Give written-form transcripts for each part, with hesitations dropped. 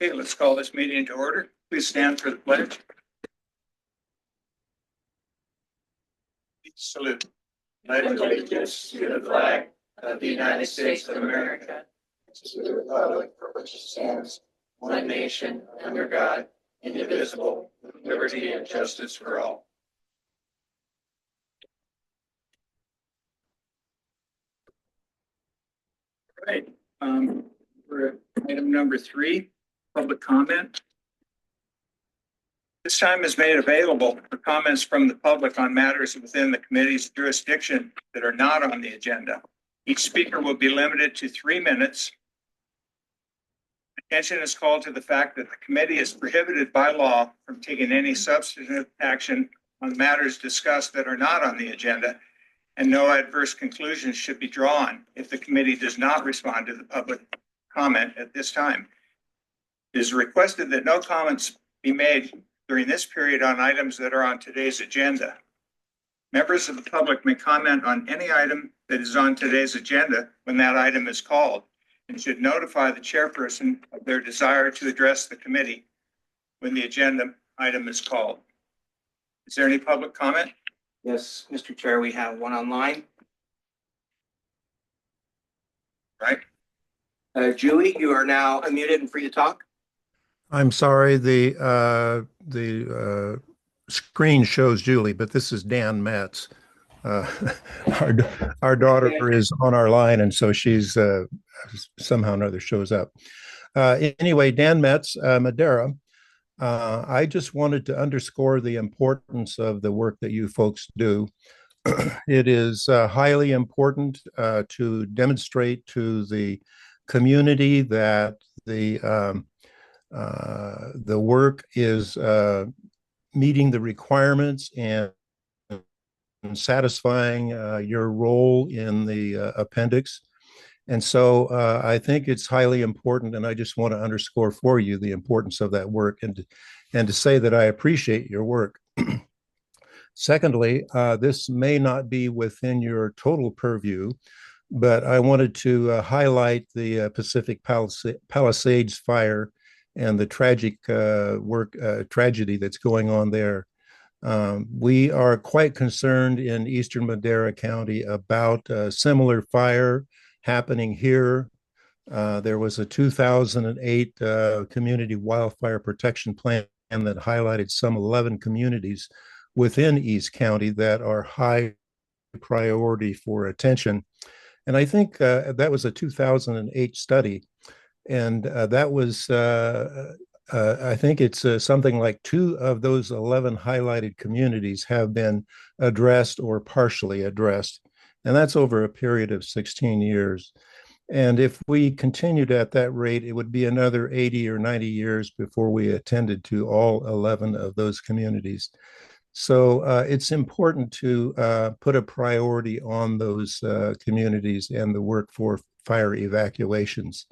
Okay, let's call this meeting to order. Please stand for the pledge. Please salute. Pledge allegiance to the flag of the United States of America, to the republic for which it stands, one nation, under God, indivisible, with liberty and justice for all. Right. We're at item number 3, public comment. This time is made available for comments from the public on matters within the committee's jurisdiction that are not on the agenda. Each speaker will be limited to 3 minutes. Attention is called to the fact that the committee is prohibited by law from taking any substantive action on matters discussed that are not on the agenda, and no adverse conclusions should be drawn if the committee does not respond to the public comment at this time. It is requested that no comments be made during this period on items that are on today's agenda. Members of the public may comment on any item that is on today's agenda when that item is called, and should notify the chairperson of their desire to address the committee when the agenda item is called. Is there any public comment? Yes, Mr. Chair, we have one online. Right. Julie, you are now unmuted and free to talk. I'm sorry, the screen shows Julie, but this is Dan Metz. Our daughter is on our line, and so she's somehow or another shows up. Anyway, Dan Metz, Madera. I just wanted to underscore the importance of the work that you folks do. It is highly important to demonstrate to the community that the work is meeting the requirements and satisfying your role in the appendix. And so I think it's highly important, and I just want to underscore for you the importance of that work and to say that I appreciate your work. Secondly, this may not be within your total purview, but I wanted to highlight the Pacific Palisades fire and the tragic tragedy that's going on there. We are quite concerned in Eastern Madera County about a similar fire happening here. There was a 2008 community wildfire protection plan that highlighted some 11 communities within East County that are high priority for attention. And I think that was a 2008 study. And that was, I think it's something like 2 of those 11 highlighted communities have been addressed or partially addressed. And that's over a period of 16 years. And if we continued at that rate, it would be another 80 or 90 years before we attended to all 11 of those communities. So it's important to put a priority on those communities and the work for fire evacuations.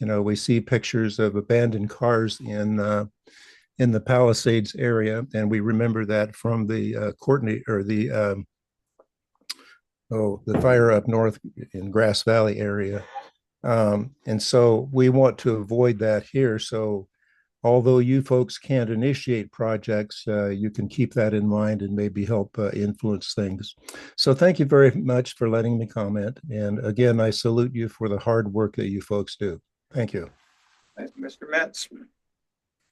You know, we see pictures of abandoned cars in the Palisades area, and we remember that from the Courtney or the fire up north in Grass Valley area. And so we want to avoid that here. So although you folks can't initiate projects, you can keep that in mind and maybe help influence things. So thank you very much for letting me comment. And again, I salute you for the hard work that you folks do. Thank you. Thank you, Mr. Metz.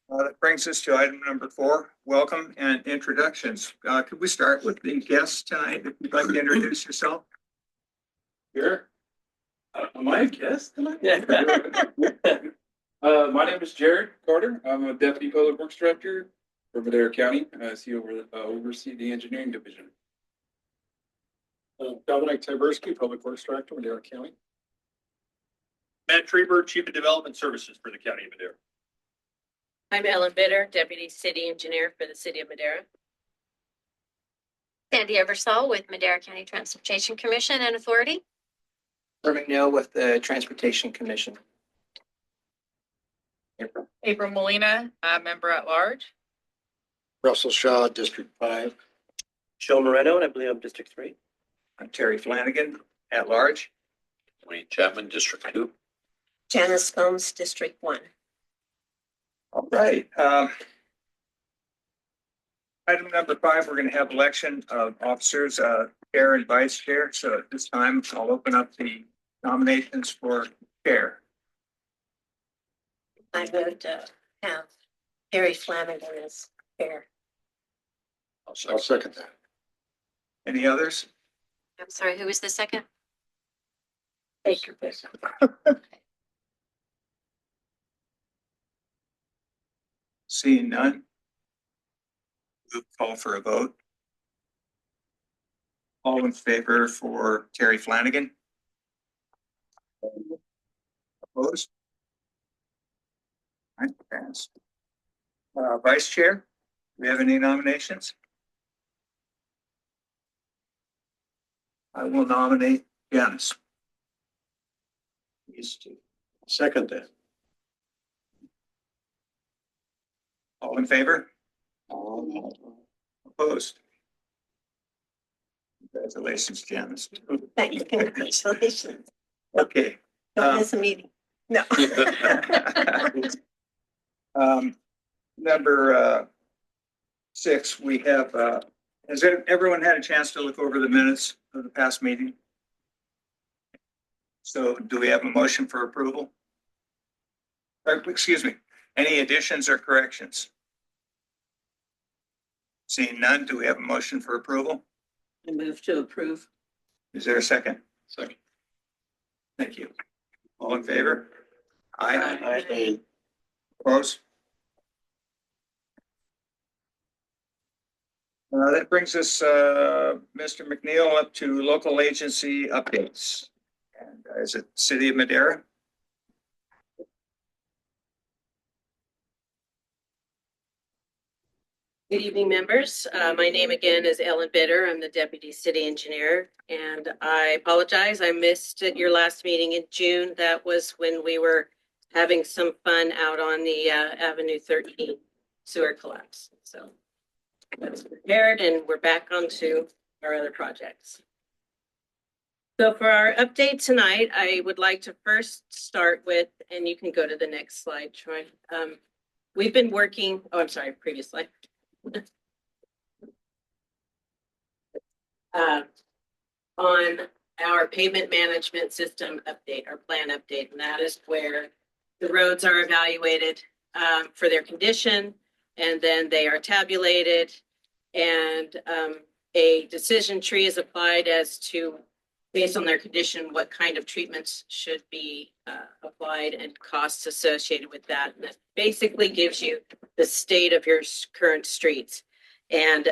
That brings us to item number 4, welcome and introductions. Could we start with the guests tonight? If you'd like to introduce yourself. Sure. Am I a guest tonight? My name is Jared Carter. I'm a Deputy Public Works Director for Madera County. I oversee the engineering division. Dominic Tyberski, Public Works Director, Madera County. Matt Treber, Chief of Development Services for the County of Madera. I'm Ellen Bitter, Deputy City Engineer for the City of Madera. Sandy Eversole with Madera County Transportation Commission and Authority. Irving Neal with the Transportation Commission. April Molina, Member at Large. Russell Shaw, District 5. Joe Moreno, and I believe I'm District 3. I'm Terry Flanagan, at large. Wayne Chapman, District 2. Janice Gomes, District 1. All right. Item number 5, we're going to have election of officers, chair and vice chair. So at this time, I'll open up the nominations for chair. I vote to have Terry Flanagan as chair. I'll second that. Any others? I'm sorry, who was the second? Baker. Seeing none. We'll call for a vote. All in favor for Terry Flanagan? Opposed? All right, passed. Vice Chair, do we have any nominations? I will nominate Janice. These two. Second that. All in favor? Opposed? Congratulations, Janice. Thank you. Congratulations. Okay. Don't miss a meeting. No. Number 6, we have, has everyone had a chance to look over the minutes of the past meeting? So do we have a motion for approval? Or, excuse me, any additions or corrections? Seeing none, do we have a motion for approval? I move to approve. Is there a second? Second. Thank you. All in favor? Aye. Aye. Opposed? That brings us, Mr. McNeil, up to local agency updates. And is it City of Madera? Good evening, members. My name again is Ellen Bitter. I'm the Deputy City Engineer, and I apologize. I missed your last meeting in June. That was when we were having some fun out on the Avenue 13 sewer collapse. So that's prepared, and we're back onto our other projects. So for our update tonight, I would like to first start with, and you can go to the next slide, Troy. We've been working, previous slide. On our pavement management system update, our plan update, and that is where the roads are evaluated for their condition, and then they are tabulated, and a decision tree is applied as to, based on their condition, what kind of treatments should be applied and costs associated with that. And that basically gives you the state of your current streets. And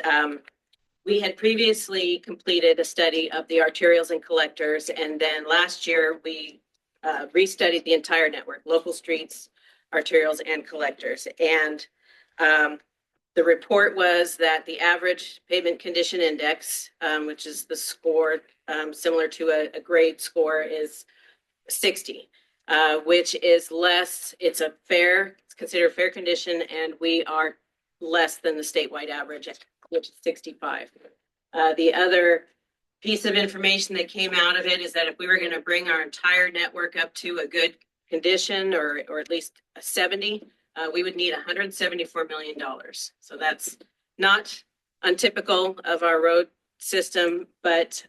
we had previously completed a study of the arterials and collectors. And then last year, we restudied the entire network, local streets, arterials, and collectors. And the report was that the average pavement condition index, which is the score similar to a grade score, is 60, which is less. It's considered fair condition, and we are less than the statewide average, which is 65. The other piece of information that came out of it is that if we were going to bring our entire network up to a good condition, or at least a 70, we would need $174 million. So that's not untypical of our road system, but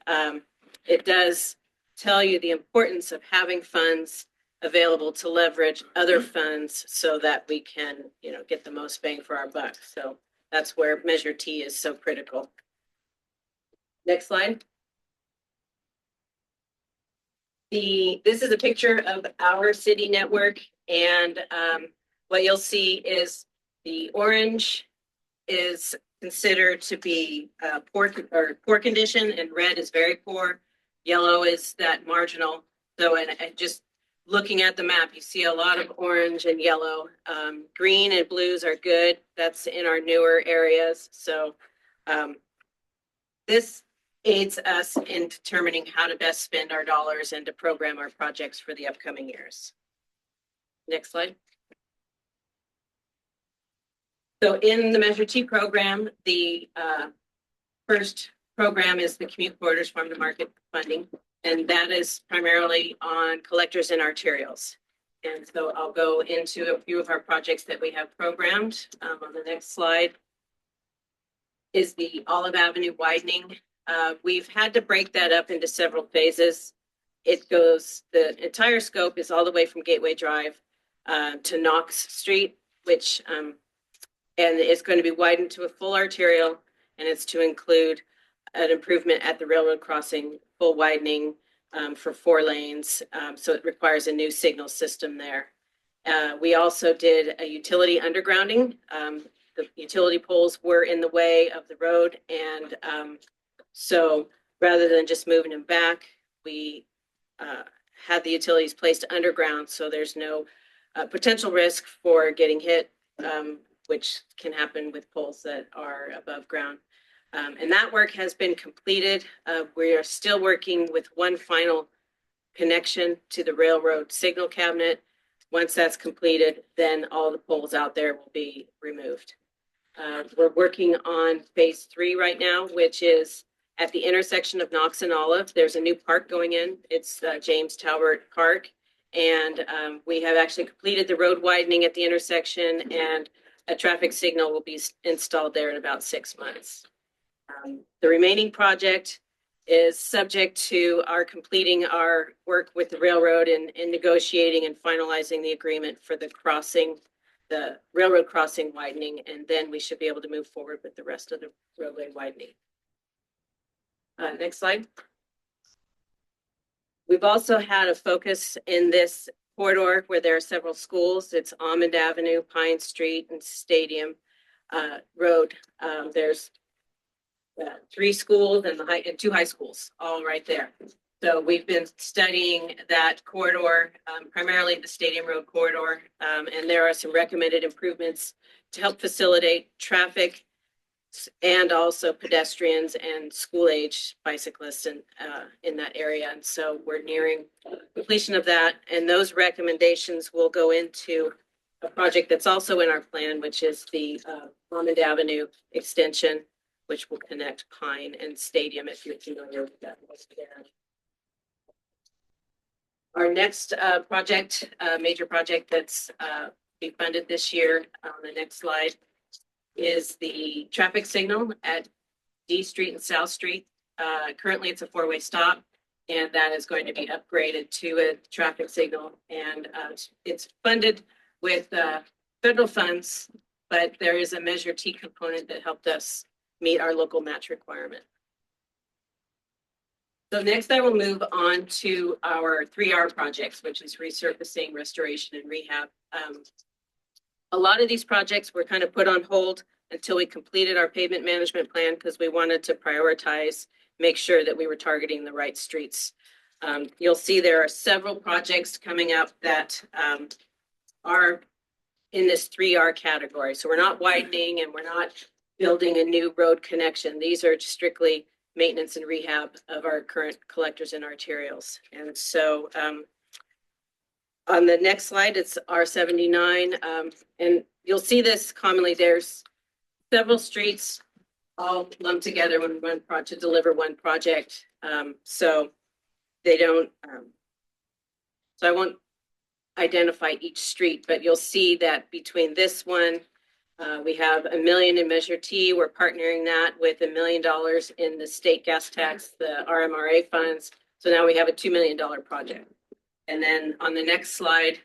it does tell you the importance of having funds available to leverage other funds so that we can, get the most bang for our buck. So that's where Measure T is so critical. Next slide. This is a picture of our city network, and what you'll see is the orange is considered to be poor condition, and red is very poor. Yellow is that marginal. So, and just looking at the map, you see a lot of orange and yellow. Green and blues are good. That's in our newer areas. So this aids us in determining how to best spend our dollars and to program our projects for the upcoming years. Next slide. So in the Measure T program, the first program is the Commute Corridors Farm to Market funding, and that is primarily on collectors and arterials. And so I'll go into a few of our projects that we have programmed. On the next slide is the Olive Avenue widening. We've had to break that up into several phases. The entire scope is all the way from Gateway Drive to Knox Street, which, and it's going to be widened to a full arterial, and it's to include an improvement at the railroad crossing, full widening for 4 lanes. So it requires a new signal system there. We also did a utility undergrounding. The utility poles were in the way of the road, and so rather than just moving them back, we had the utilities placed underground, so there's no potential risk for getting hit, which can happen with poles that are above ground. And that work has been completed. We are still working with one final connection to the railroad signal cabinet. Once that's completed, then all the poles out there will be removed. We're working on phase 3 right now, which is at the intersection of Knox and Olive. There's a new park going in. It's James Talbert Park. And we have actually completed the road widening at the intersection, and a traffic signal will be installed there in about 6 months. The remaining project is subject to our completing our work with the railroad and negotiating and finalizing the agreement for the railroad crossing widening, and then we should be able to move forward with the rest of the roadway widening. Next slide. We've also had a focus in this corridor where there are several schools. It's Almond Avenue, Pine Street, and Stadium Road. There's 3 schools and 2 high schools, all right there. So we've been studying that corridor, primarily the Stadium Road corridor, and there are some recommended improvements to help facilitate traffic and also pedestrians and school-age bicyclists in that area. And so we're nearing completion of that, and those recommendations will go into a project that's also in our plan, which is the Almond Avenue extension, which will connect Pine and Stadium, if you're familiar with that. Our next project, major project that's be funded this year on the next slide, is the traffic signal at D Street and South Street. Currently, it's a 4-way stop, and that is going to be upgraded to a traffic signal. And it's funded with federal funds, but there is a Measure T component that helped us meet our local match requirement. So next I will move on to our 3R projects, which is resurfacing, restoration, and rehab. A lot of these projects were kind of put on hold until we completed our pavement management plan because we wanted to prioritize, make sure that we were targeting the right streets. You'll see there are several projects coming up that are in this 3R category. So we're not widening and we're not building a new road connection. These are strictly maintenance and rehab of our current collectors and arterials. And so on the next slide, it's R79. And you'll see this commonly. There's several streets all lumped together when one to deliver one project. So they don't, so I won't identify each street, but you'll see that between this one, we have $1 million in Measure T. We're partnering that with $1 million in the state gas tax, the RMRA funds. So now we have a $2 million project. And then on the next slide,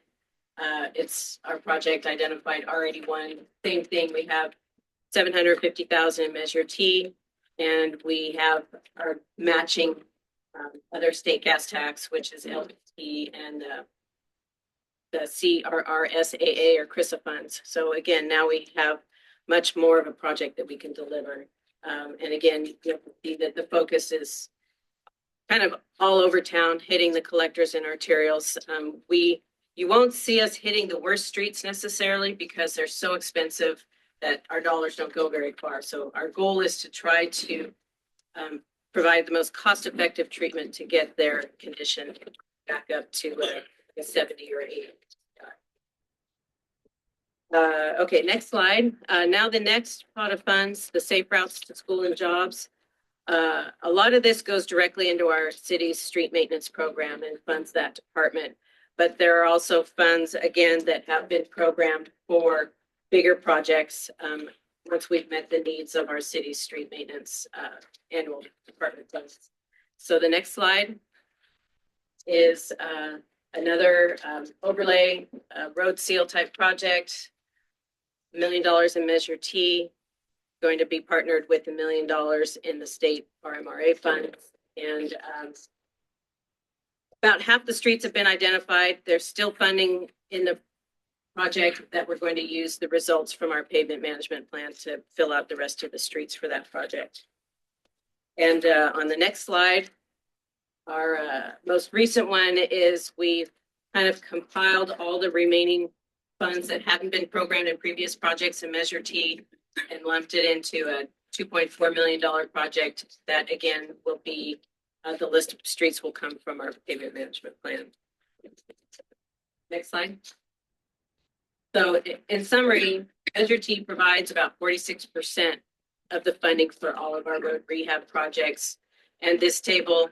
it's our project identified R81. Same thing. We have $750,000 in Measure T, and we have our matching other state gas tax, which is LPT and the CRRSAA or CRISA funds. So again, now we have much more of a project that we can deliver. And again, you'll see that the focus is kind of all over town, hitting the collectors and arterials. You won't see us hitting the worst streets necessarily because they're so expensive that our dollars don't go very far. So our goal is to try to provide the most cost-effective treatment to get their condition back up to a 70 or 80. Okay, next slide. Now the next pot of funds, the Safe Routes to School and Jobs. A lot of this goes directly into our city's street maintenance program and funds that department. but there are also funds, again, that have been programmed for bigger projects once we've met the needs of our city's street maintenance annual department funds. So the next slide is another overlay road seal type project, $1 million in Measure T, going to be partnered with $1 million in the state RMRA funds. And about half the streets have been identified. There's still funding in the project that we're going to use the results from our pavement management plan to fill out the rest of the streets for that project. And on the next slide, our most recent one is we've kind of compiled all the remaining funds that haven't been programmed in previous projects in Measure T and lumped it into a $2.4 million project that, again, will be the list of streets will come from our pavement management plan. Next slide. So in summary, Measure T provides about 46% of the funding for all of our road rehab projects. And this table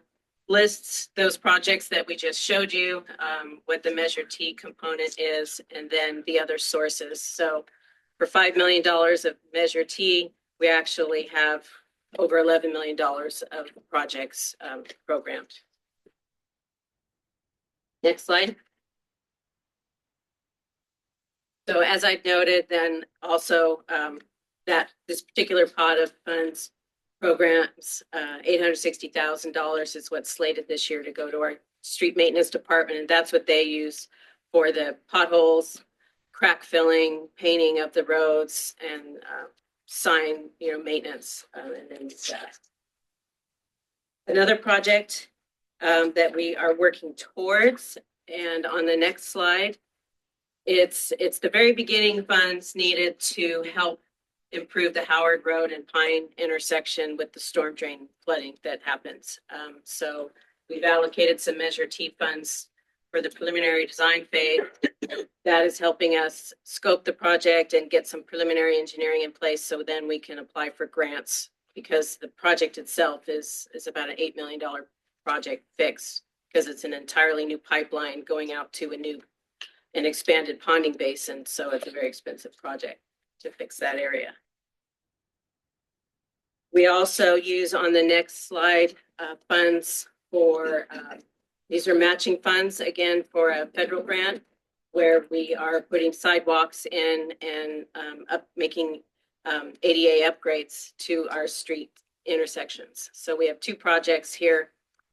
lists those projects that we just showed you, what the Measure T component is, and then the other sources. So for $5 million of Measure T, we actually have over $11 million of projects programmed. Next slide. So as I noted, then also that this particular pot of funds programs, $860,000 is what's slated this year to go to our street maintenance department. And that's what they use for the potholes, crack filling, painting of the roads, and sign, maintenance. And then another project that we are working towards, and on the next slide, it's the very beginning funds needed to help improve the Howard Road and Pine intersection with the storm drain flooding that happens. So we've allocated some Measure T funds for the preliminary design phase. That is helping us scope the project and get some preliminary engineering in place so then we can apply for grants, because the project itself is about an $8 million project fix, because it's an entirely new pipeline going out to an expanded ponding basin. So it's a very expensive project to fix that area. We also use on the next slide funds for, these are matching funds, again, for a federal grant where we are putting sidewalks in and making ADA upgrades to our street intersections. So we have two projects here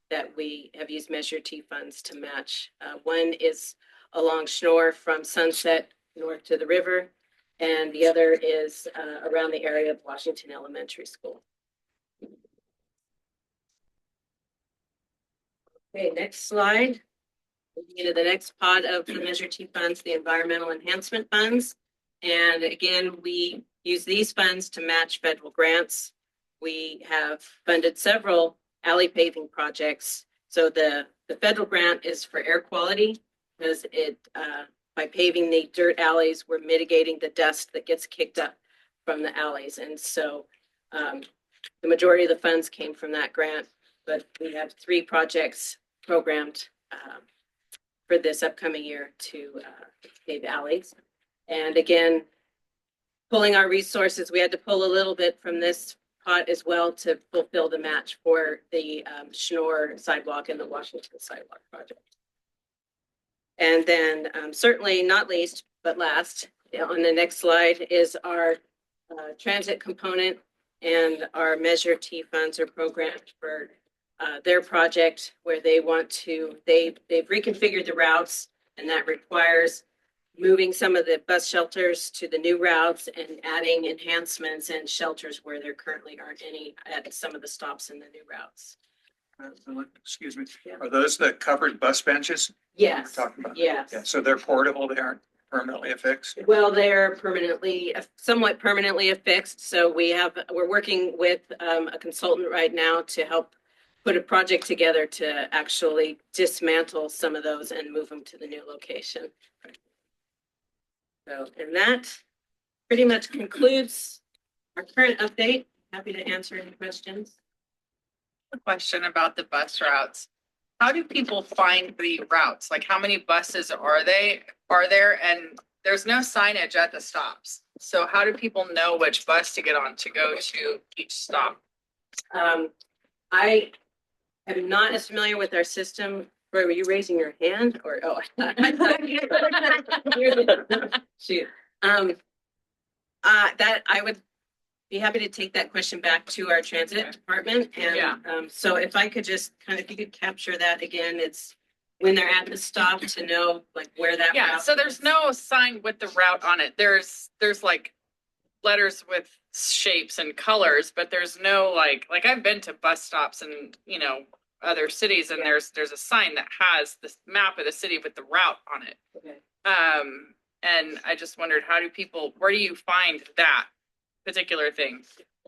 that we have used Measure T funds to match. One is along Schnorr from Sunset north to the river, and the other is around the area of Washington Elementary School. Okay, next slide. Moving into the next pot of the Measure T funds, the environmental enhancement funds. And again, we use these funds to match federal grants. We have funded several alley paving projects. So the federal grant is for air quality, because by paving the dirt alleys, we're mitigating the dust that gets kicked up from the alleys. And so the majority of the funds came from that grant, but we have 3 projects programmed for this upcoming year to pave alleys. And again, pulling our resources, we had to pull a little bit from this pot as well to fulfill the match for the Schnorr sidewalk and the Washington sidewalk project. And then certainly not least, but last, on the next slide is our transit component, and our Measure T funds are programmed for their project where they want to, they've reconfigured the routes, and that requires moving some of the bus shelters to the new routes and adding enhancements and shelters where there currently aren't any at some of the stops in the new routes. Excuse me. Are those the covered bus benches? Yes. We're talking about? Yes. Yeah, so they're portable. They aren't permanently affixed. Well, they're somewhat permanently affixed. So we're working with a consultant right now to help put a project together to actually dismantle some of those and move them to the new location. So, and that pretty much concludes our current update. Happy to answer any questions. A question about the bus routes. how do people find the routes? Like how many buses are there? And there's no signage at the stops. So how do people know which bus to get on to go to each stop? I am not as familiar with our system. Roy, were you raising your hand or, oh, shoot. That I would be happy to take that question back to our transit department. And Yeah. So if I could just if you could capture that again, it's when they're at the stop to know like where that. Yeah, so there's no sign with the route on it. There's like letters with shapes and colors, but there's no like I've been to bus stops and other cities, and there's a sign that has this map of the city with the route on it. Okay. And I just wondered, where do you find that particular thing?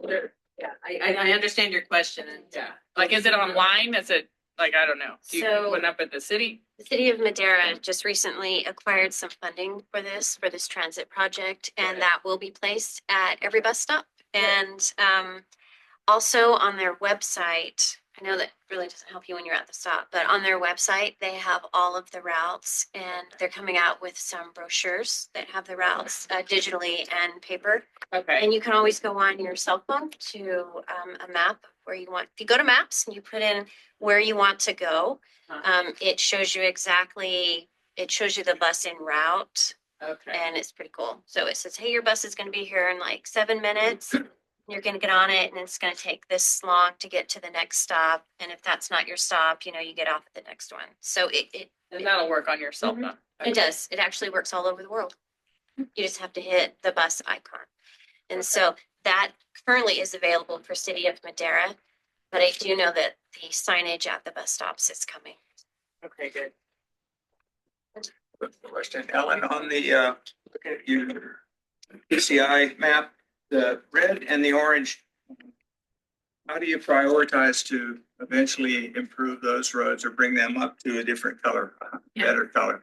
Yeah, I understand your question. And yeah, like is it online? Is it like, I don't know. Do you So- put it up at the city? The city of Madera just recently acquired some funding for this transit project, and that will be placed at every bus stop. And also on their website, I know that really doesn't help you when you're at the stop, but on their website, they have all of the routes, and they're coming out with some brochures that have the routes digitally and paper. Okay. And you can always go on your cell phone to a map where you want. If you go to maps and you put in where you want to go, it shows you exactly. It shows you the bus en route, Okay. and it's pretty cool. So it says, "Hey, your bus is going to be here in like 7 minutes. You're going to get on it, and it's going to take this long to get to the next stop. And if that's not your stop, you get off at the next one." So And that'll work on your cell phone. it does. It actually works all over the world. You just have to hit the bus icon. And so that currently is available for City of Madera, but I do know that the signage at the bus stops is coming. Okay, good. Question, Ellen, on the, look at your PCI map, the red and the orange, how do you prioritize to eventually improve those roads or bring them up to a different color, better color?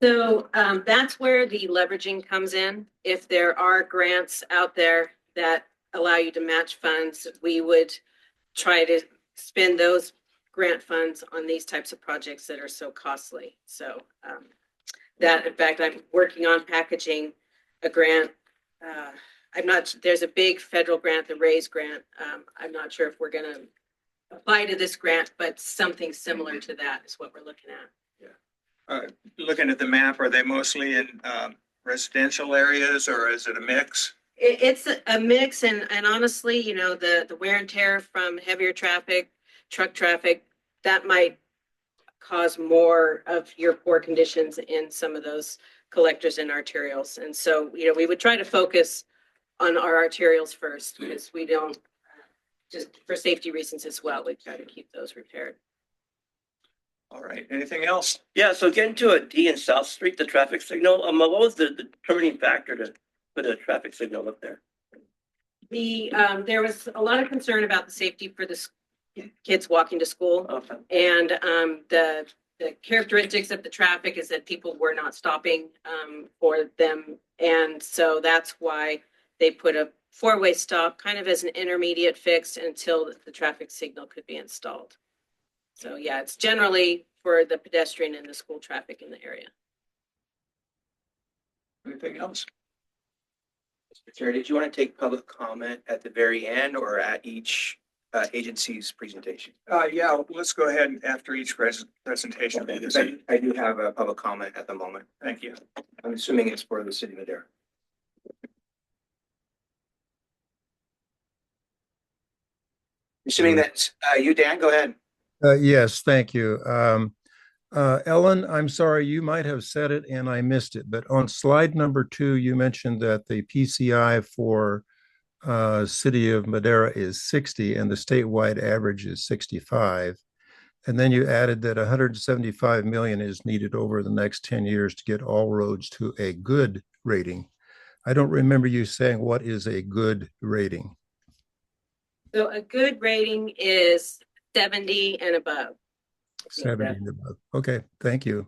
so that's where the leveraging comes in. If there are grants out there that allow you to match funds, we would try to spend those grant funds on these types of projects that are so costly. So that, in fact, I'm working on packaging a grant. There's a big federal grant, the RAISE grant. I'm not sure if we're going to apply to this grant, but something similar to that is what we're looking at. Looking at the map, are they mostly in residential areas or is it a mix? It's a mix, and honestly, the wear and tear from heavier traffic, truck traffic, that might cause more of your poor conditions in some of those collectors and arterials. And so, we would try to focus on our arterials first, because we don't, just for safety reasons as well, we try to keep those repaired. All right, anything else? Yeah, so getting to a D in South Street, the traffic signal, what was the determining factor to put a traffic signal up there? There was a lot of concern about the safety for the kids walking to school. Okay. And the characteristics of the traffic is that people were not stopping for them. And so that's why they put a four-way stop kind of as an intermediate fix until the traffic signal could be installed. So yeah, it's generally for the pedestrian and the school traffic in the area. Anything else? Mr. Chair, did you want to take public comment at the very end or at each agency's presentation? Yeah, let's go ahead and after each presentation. I do have a public comment at the moment. Thank you. I'm assuming it's for the city of Madera. Assuming that's you, Dan, go ahead. Yes, thank you. Ellen, I'm sorry, you might have said it and I missed it, but on slide number 2, you mentioned that the PCI for City of Madera is 60 and the statewide average is 65. And then you added that 175 million is needed over the next 10 years to get all roads to a good rating. I don't remember you saying what is a good rating. So a good rating is 70 and above. 70 and above. Okay, thank you.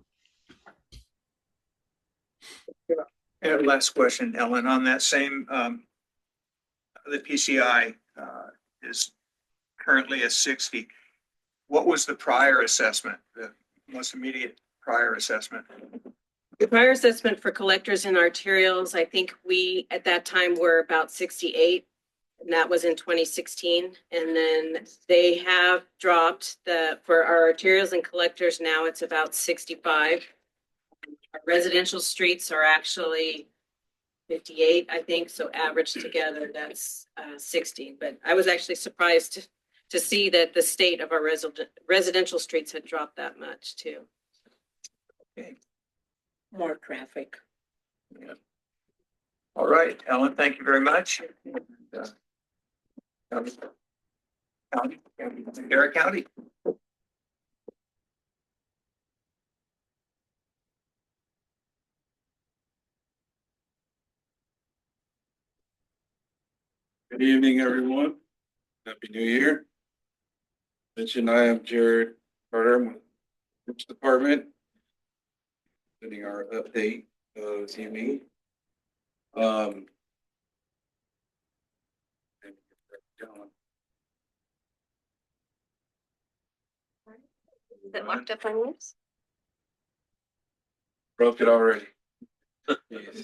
And last question, Ellen, on that same, the PCI is currently at 60. What was the prior assessment, the most immediate prior assessment? The prior assessment for collectors and arterials, I think we, at that time, were about 68. And that was in 2016. And then they have dropped for our arterials and collectors, now it's about 65. Our residential streets are actually 58, I think. So averaged together, that's 60. But I was actually surprised to see that the state of our residential streets had dropped that much too. Okay. More traffic. All right, Ellen, thank you very much. Garrett County. Good evening, everyone. Happy New Year. Mentioned I am Jared Carter. I'm with the Groups Department. Getting our update this evening. Is it locked up on yours? Broke it already. Yes.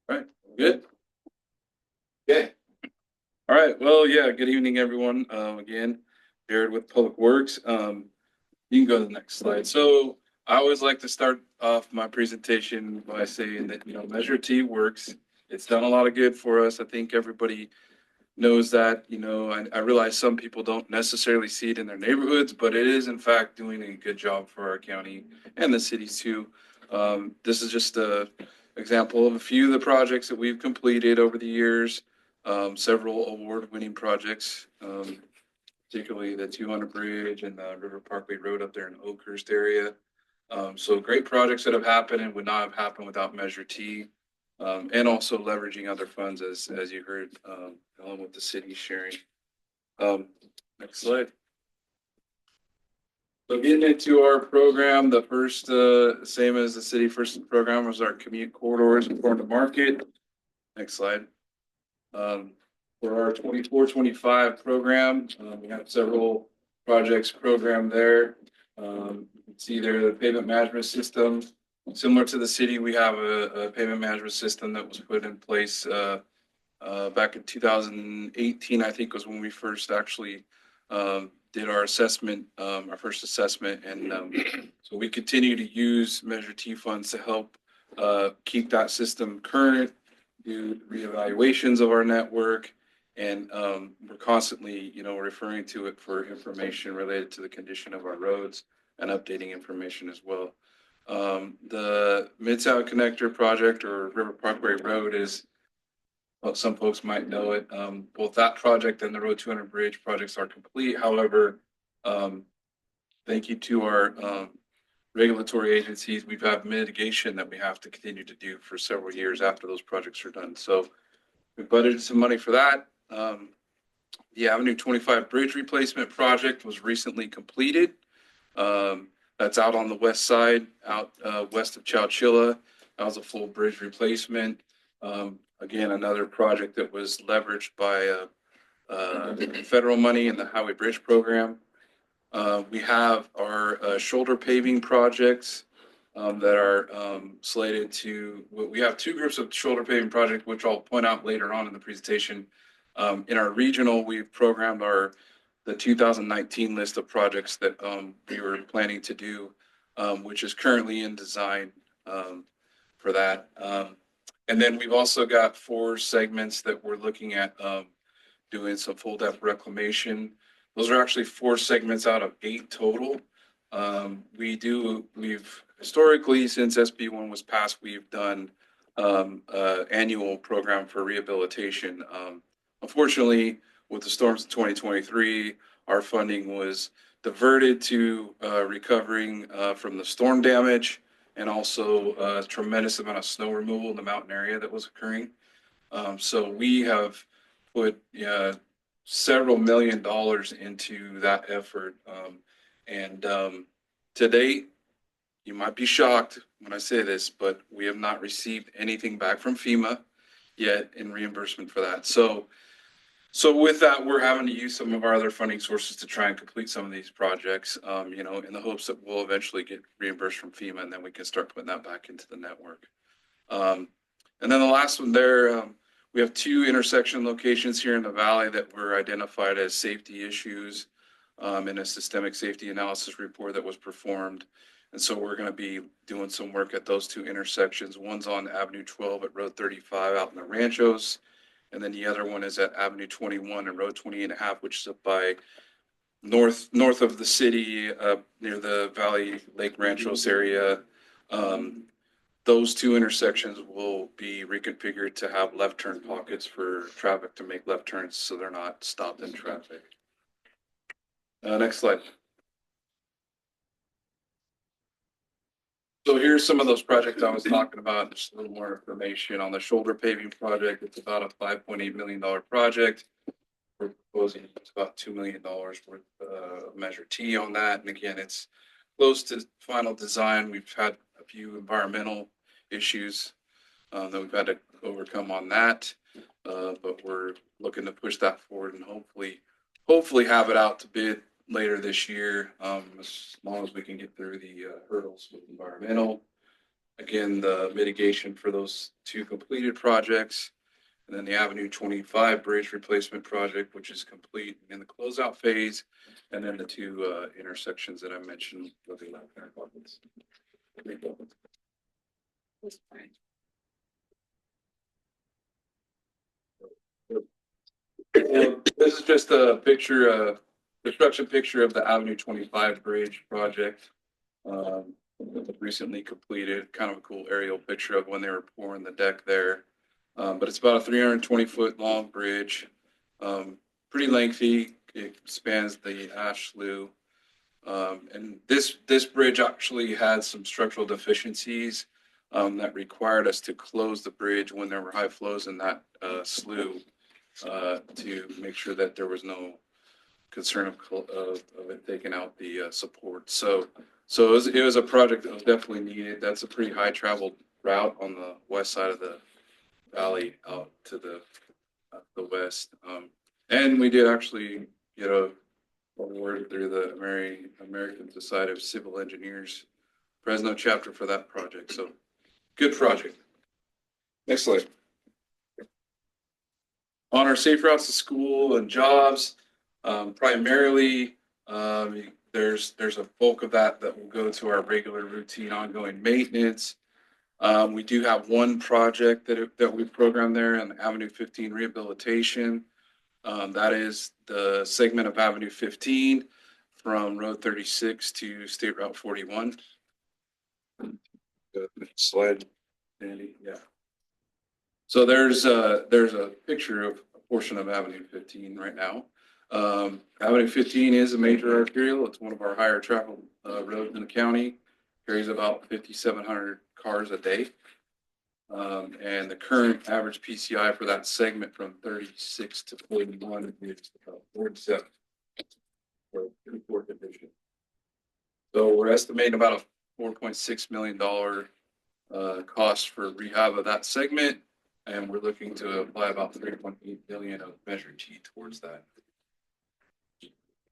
All right, good. Okay. All right. Well, yeah. Good evening, everyone. Again, Jared with Public Works. You can go to the next slide. So I always like to start off my presentation by saying that, Measure T works. It's done a lot of good for us. I think everybody knows that, I realize some people don't necessarily see it in their neighborhoods, but it is in fact doing a good job for our county and the cities too. This is just a example of a few of the projects that we've completed over the years. Several award-winning projects, particularly the 200 Bridge and the River Parkway Road up there in Oakhurst area. So great projects that have happened and would not have happened without Measure T. And also leveraging other funds as you heard, along with the city sharing. Next slide. So getting into our program, the first, same as the city first program was our commute corridors and farm to market. Next slide. For our 24-25 program, we have several projects programmed there. You can see there the pavement management system. Similar to the city, we have a payment management system that was put in place back in 2018, I think was when we first actually did our assessment, our first assessment. And so we continue to use Measure T funds to help keep that system current, do reevaluations of our network. And we're constantly, referring to it for information related to the condition of our roads and updating information as well. The Mid-South Connector project, or River Parkway Road, is, well, some folks might know it. Both that project and the Road 200 Bridge projects are complete. However, thank you to our regulatory agencies, we've had mitigation that we have to continue to do for several years after those projects are done. So we budgeted some money for that. The Avenue 25 Bridge replacement project was recently completed. That's out on the west side, out west of Chowchilla. That was a full bridge replacement. Again, another project that was leveraged by federal money in the Highway Bridge Program. We have our shoulder paving projects that are slated to, we have two groups of shoulder paving projects, which I'll point out later on in the presentation. In our regional, we've programmed the 2019 list of projects that we were planning to do, which is currently in design for that. And then we've also got 4 segments that we're looking at doing some full depth reclamation. Those are actually 4 segments out of 8 total. We've historically, since SB1 was passed, we've done annual program for rehabilitation. Unfortunately, with the storms of 2023, our funding was diverted to recovering from the storm damage and also a tremendous amount of snow removal in the mountain area that was occurring. So we have put several $1 million into that effort. To date, you might be shocked when I say this, but we have not received anything back from FEMA yet in reimbursement for that. So with that, we're having to use some of our other funding sources to try and complete some of these projects, in the hopes that we'll eventually get reimbursed from FEMA, and then we can start putting that back into the network. And then the last one there, we have 2 intersection locations here in the valley that were identified as safety issues in a systemic safety analysis report that was performed. And so we're going to be doing some work at those 2 intersections. One's on Avenue 12 at Road 35 out in the Ranchos. And then the other one is at Avenue 21 and Road 20.5, which is up by north of the city, near the Valley Lake Ranchos area. Those 2 intersections will be reconfigured to have left turn pockets for traffic to make left turns so they're not stopped in traffic. Next slide. So here's some of those projects I was talking about. Just a little more information on the shoulder paving project. It's about a $5.8 million project. We're proposing about $2 million worth of Measure T on that. And again, it's close to final design. We've had a few environmental issues that we've had to overcome on that. But we're looking to push that forward and hopefully have it out to bid later this year, as long as we can get through the hurdles with environmental. Again, the mitigation for those 2 completed projects, and then the Avenue 25 bridge replacement project, which is complete in the closeout phase, and then the 2 intersections that I mentioned with the left turn pockets. This is just a construction picture of the Avenue 25 bridge project. Recently completed, kind of a cool aerial picture of when they were pouring the deck there. But it's about a 320-foot long bridge, pretty lengthy. It spans the Ash Slough. And this bridge actually had some structural deficiencies that required us to close the bridge when there were high flows in that slough to make sure that there was no concern of it taking out the support. So it was a project that was definitely needed. That's a pretty high traveled route on the west side of the valley out to the west. And we did actually get a award through the American Society of Civil Engineers Fresno chapter for that project. So good project. Next slide. On our safe routes to school and jobs, primarily there's a bulk of that will go to our regular routine ongoing maintenance. We do have one project that we programmed there on Avenue 15 rehabilitation. That is the segment of Avenue 15 from Road 36 to State Route 41. Next slide, Andy. Yeah. So there's a picture of a portion of Avenue 15 right now. Avenue 15 is a major arterial. It's one of our higher traveled roads in the county. Carries about 5,700 cars a day. And the current average PCI for that segment from 36 to 41 is about 47 for pretty poor condition. So we're estimating about a $4.6 million cost for rehab of that segment. And we're looking to apply about $3.8 billion of Measure T towards that.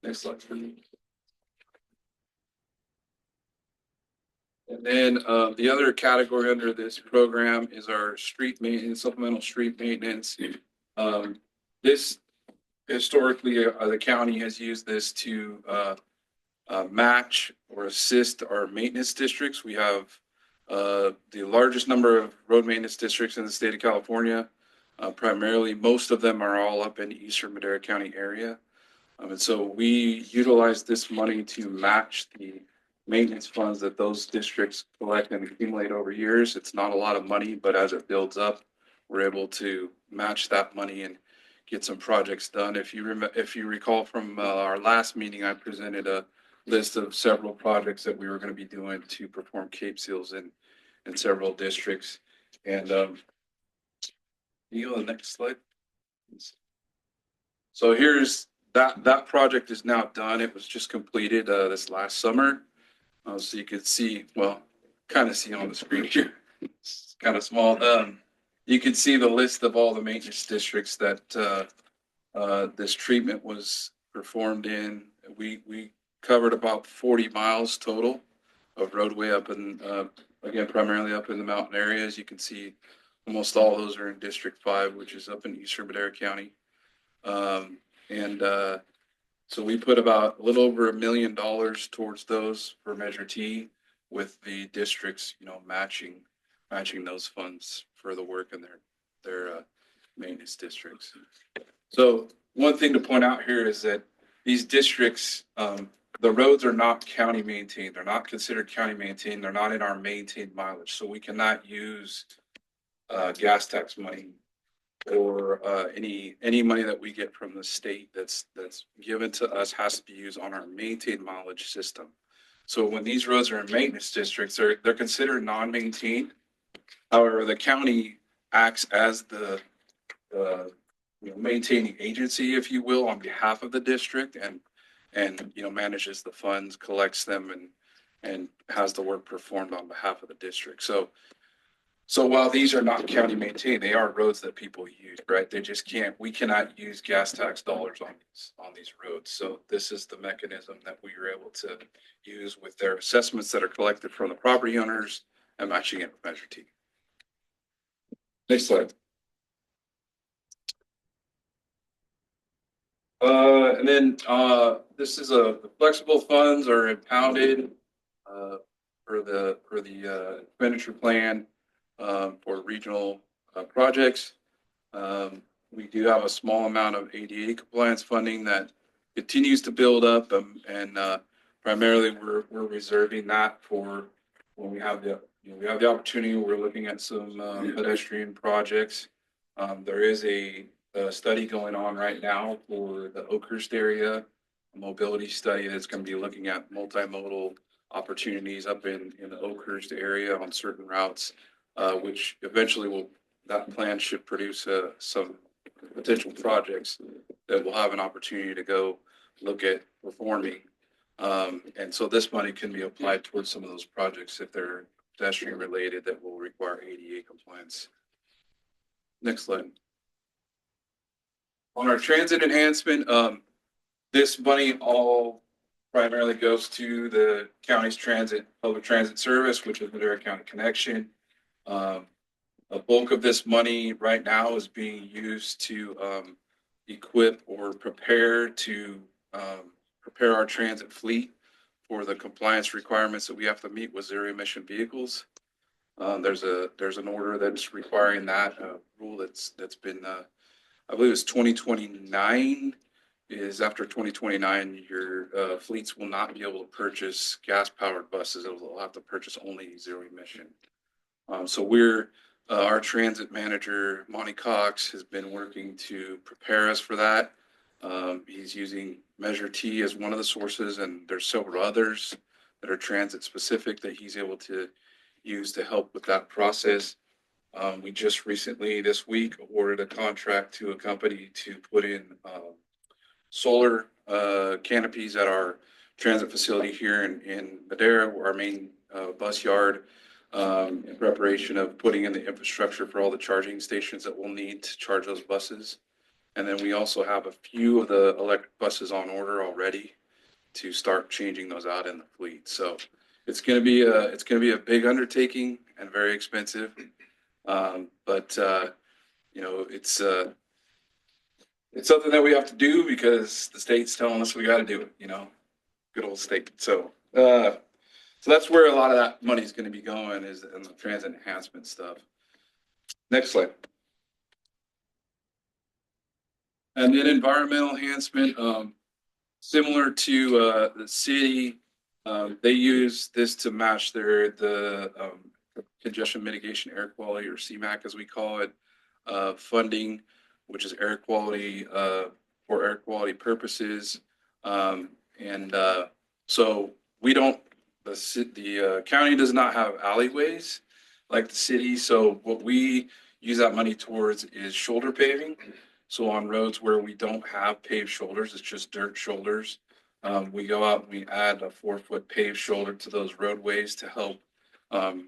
Next slide, please. And then the other category under this program is our street maintenance, supplemental street maintenance. This historically, the county has used this to match or assist our maintenance districts. We have the largest number of road maintenance districts in the state of California. Primarily, most of them are all up in Eastern Madera County area. And so we utilize this money to match the maintenance funds that those districts collect and accumulate over years. It's not a lot of money, but as it builds up, we're able to match that money and get some projects done. If you recall from our last meeting, I presented a list of several projects that we were going to be doing to perform Cape Seals in several districts. And you go to the next slide. So here's that project is now done. It was just completed this last summer. So you could see, well, kind of see on the screen here. It's kind of small. You can see the list of all the maintenance districts that this treatment was performed in. We covered about 40 miles total of roadway up in, again, primarily up in the mountain areas. You can see almost all of those are in District 5, which is up in Eastern Madera County. So we put about a little over $1 million towards those for Measure T, with the districts, matching those funds for the work in their maintenance districts. So one thing to point out here is that these districts, the roads are not county maintained. They're not considered county maintained. They're not in our maintained mileage. So we cannot use gas tax money or any money that we get from the state that's given to us has to be used on our maintained mileage system. So when these roads are in maintenance districts, they're considered non-maintained. However, the county acts as the maintaining agency, if you will, on behalf of the district, and manages the funds, collects them, and has the work performed on behalf of the district. So while these are not county maintained, they are roads that people use, right? We cannot use gas tax dollars on these roads. So this is the mechanism that we were able to use with their assessments that are collected from the property owners and matching it with Measure T. Next slide. And then this is the flexible funds are impounded for the expenditure plan for regional projects. We do have a small amount of ADA compliance funding that continues to build up, and primarily we're reserving that for when we have the opportunity. We're looking at some pedestrian projects. There is a study going on right now for the Oakhurst area, a mobility study that's going to be looking at multimodal opportunities up in the Oakhurst area on certain routes, which eventually that plan should produce some potential projects that will have an opportunity to go look at performing. And so this money can be applied towards some of those projects if they're pedestrian related that will require ADA compliance. Next slide. On our transit enhancement, this money all primarily goes to the county's public transit service, which is Madera County Connection. A bulk of this money right now is being used to equip or prepare our transit fleet for the compliance requirements that we have to meet with zero emission vehicles. There's an order that's requiring that rule that's been I believe it's 2029 is after 2029 your fleets will not be able to purchase gas powered buses. It'll have to purchase only zero emission. So our transit manager, Monty Cox, has been working to prepare us for that. He's using Measure T as one of the sources, and there's several others that are transit specific that he's able to use to help with that process. We just recently this week awarded a contract to a company to put in solar canopies at our transit facility here in Madera, our main bus yard, in preparation of putting in the infrastructure for all the charging stations that we'll need to charge those buses. And then we also have a few of the electric buses on order already to start changing those out in the fleet. So it's going to be a big undertaking and very expensive. But it's something that we have to do because the state's telling us we got to do it, good old state. So that's where a lot of that money is going to be going, is in the transit enhancement stuff. Next slide. And then environmental enhancement, similar to the city, they use this to match the congestion mitigation air quality, or CMAQ as we call it, funding, which is air quality for air quality purposes. And so we don't, the county does not have alleyways like the city. So what we use that money towards is shoulder paving. So on roads where we don't have paved shoulders, it's just dirt shoulders. We go out and we add a 4-foot paved shoulder to those roadways to help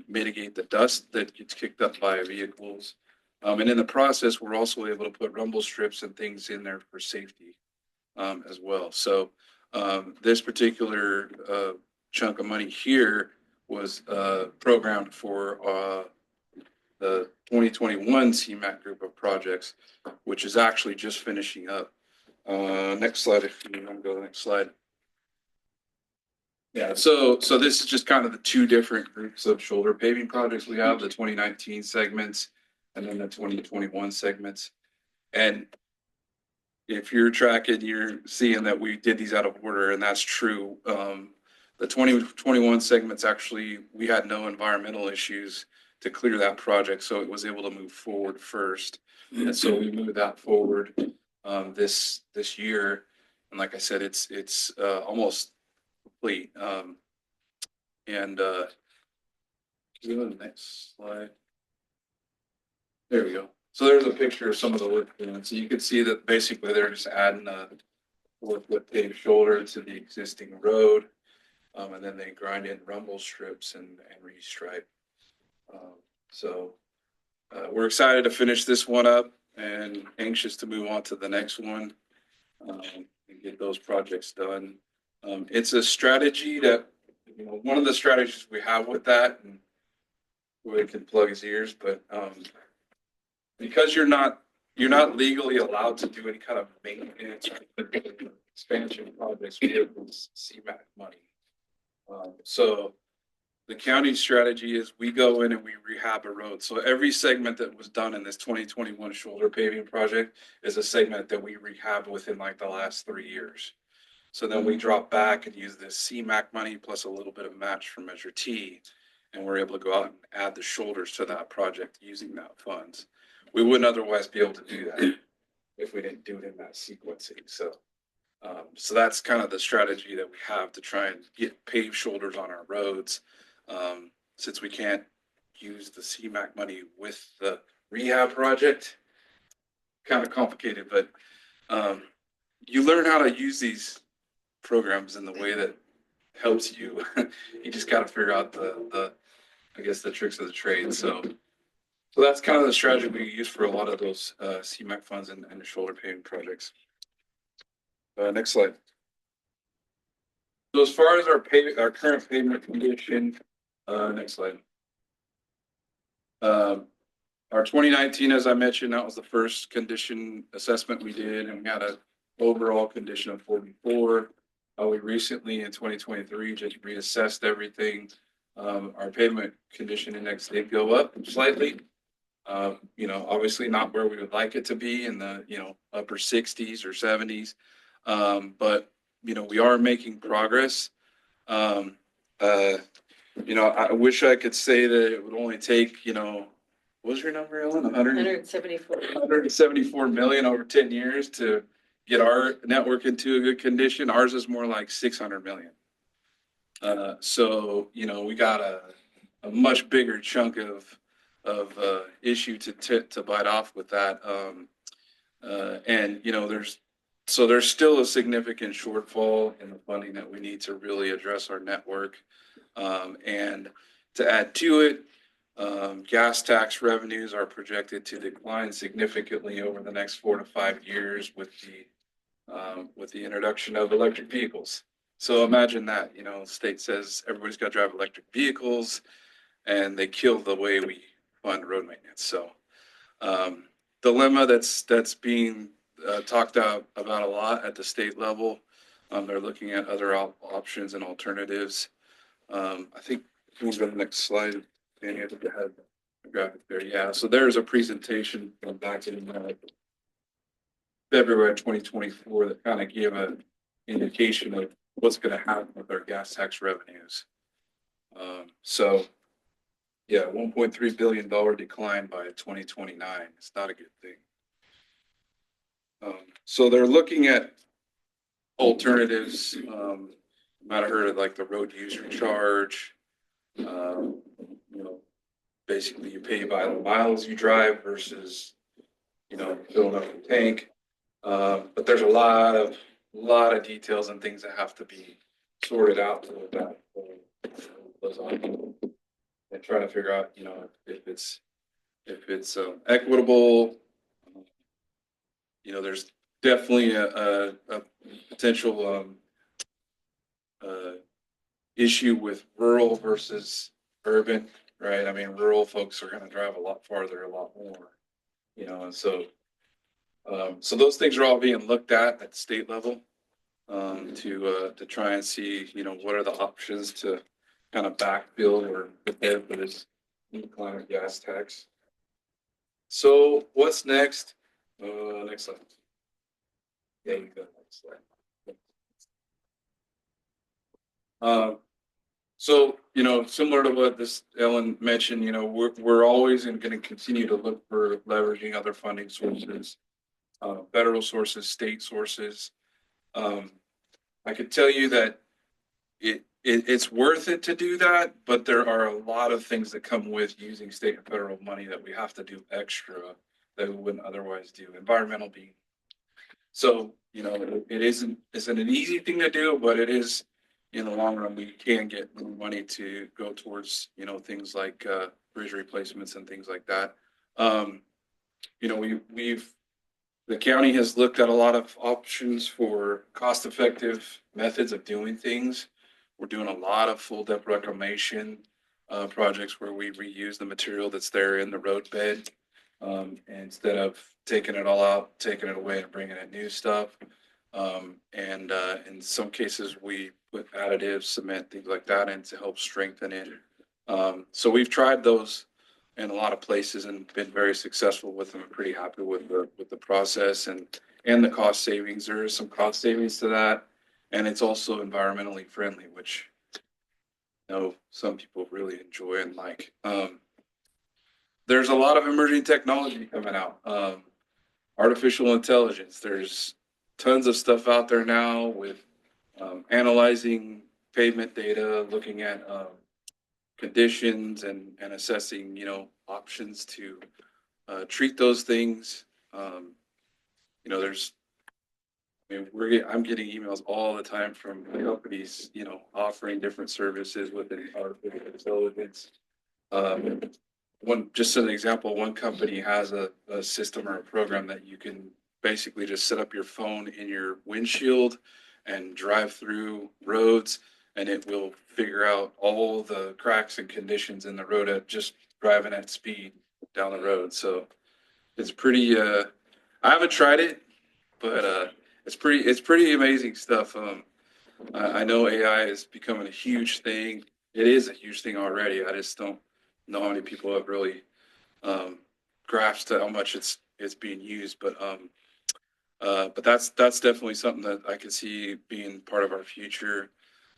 mitigate the dust that gets kicked up by vehicles. And in the process, we're also able to put rumble strips and things in there for safety as well. So this particular chunk of money here was programmed for the 2021 CMAQ group of projects, which is actually just finishing up. Next slide, if you want to go to the next slide. Yeah, so this is just kind of the two different groups of shoulder paving projects we have, the 2019 segments and then the 2021 segments. And if you're tracking, you're seeing that we did these out of order, and that's true. The 2021 segments, actually, we had no environmental issues to clear that project, so it was able to move forward first. And so we moved that forward this year. And like I said, it's almost complete. And go to the next slide. There we go. So there's a picture of some of the work done. So you can see that basically they're just adding a 4-foot paved shoulder to the existing road. And then they grind in rumble strips and restripe. So we're excited to finish this one up and anxious to move on to the next one and get those projects done. It's a strategy that, you know, one of the strategies we have with that, and Roy can plug his ears, but because you're not legally allowed to do any kind of maintenance or expansion projects with CMAQ money. So the county strategy is we go in and we rehab a road. So every segment that was done in this 2021 shoulder paving project is a segment that we rehab within like the last 3 years. So then we drop back and use this CMAQ money plus a little bit of match from Measure T, and we're able to go out and add the shoulders to that project using that funds. We wouldn't otherwise be able to do that if we didn't do it in that sequencing. So that's kind of the strategy that we have to try and get paved shoulders on our roads. Since we can't use the CMAQ money with the rehab project, kind of complicated, but you learn how to use these programs in the way that helps you. You just got to figure out the I guess the tricks of the trade. So that's kind of the strategy we use for a lot of those CMAQ funds and the shoulder paving projects. Next slide. So as far as our current pavement condition, next slide. Our 2019, as I mentioned, that was the first condition assessment we did, and we had an overall condition of 44. We recently in 2023 just reassessed everything. Our pavement condition index did go up slightly. You know, obviously not where we would like it to be in the, you know, upper 60s or 70s. But, you know, we are making progress. You know, I wish I could say that it would only take, you know, what was your number, Ellen? 174 million over 10 years to get our network into a good condition. Ours is more like 600 million. So, you know, we got a much bigger chunk of issue to bite off with that. And, you know, there's still a significant shortfall in the funding that we need to really address our network. And to add to it, gas tax revenues are projected to decline significantly over the next 4 to 5 years with the introduction of electric vehicles. So imagine that, you know, the state says everybody's got to drive electric vehicles, and they kill the way we fund road maintenance. So dilemma that's being talked about a lot at the state level. They're looking at other options and alternatives. I think we'll go to the next slide. Danny, I think you had a graphic there. Yeah, so there's a presentation from back in February 2024 that kind of gave an indication of what's going to happen with our gas tax revenues. So yeah, $1.3 billion decline by 2029. It's not a good thing. So they're looking at alternatives. Might have heard of like the road user charge. You know, basically you pay by the miles you drive versus, you know, filling up your tank. But there's a lot of details and things that have to be sorted out to look at those on and try to figure out, you know, if it's equitable. You know, there's definitely a potential issue with rural versus urban, right? I mean, rural folks are going to drive a lot farther, a lot more, you know, and so those things are all being looked at the state level to try and see, you know, what are the options to kind of backfill or prepare for this new climate gas tax. So what's next? Next slide. Yeah, you go next slide. So, you know, similar to what this Ellen mentioned, you know, we're always going to continue to look for leveraging other funding sources, federal sources, state sources. I could tell you that it's worth it to do that, but there are a lot of things that come with using state and federal money that we have to do extra that we wouldn't otherwise do. Environmental being. So, you know, isn't an easy thing to do, but it is. In the long run, we can get more money to go towards, you know, things like bridge replacements and things like that. You know, the county has looked at a lot of options for cost-effective methods of doing things. We're doing a lot of full depth reclamation projects where we reuse the material that's there in the roadbed instead of taking it all out, taking it away, and bringing in new stuff. And in some cases, we put additives, cement, things like that in to help strengthen it. So we've tried those in a lot of places and been very successful with them. I'm pretty happy with the process and the cost savings. There is some cost savings to that, and it's also environmentally friendly, which you know some people really enjoy and like. There's a lot of emerging technology coming out. Artificial intelligence. There's tons of stuff out there now with analyzing pavement data, looking at conditions and assessing, you know, options to treat those things. You know, I'm getting emails all the time from companies, you know, offering different services within artificial intelligence. Just as an example, one company has a system or a program that you can basically just set up your phone in your windshield and drive through roads, and it will figure out all the cracks and conditions in the road at just driving at speed down the road. So it's pretty, I haven't tried it, but it's pretty amazing stuff. I know AI is becoming a huge thing. It is a huge thing already. I just don't know how many people have really grasped how much it's being used. But that's definitely something that I can see being part of our future.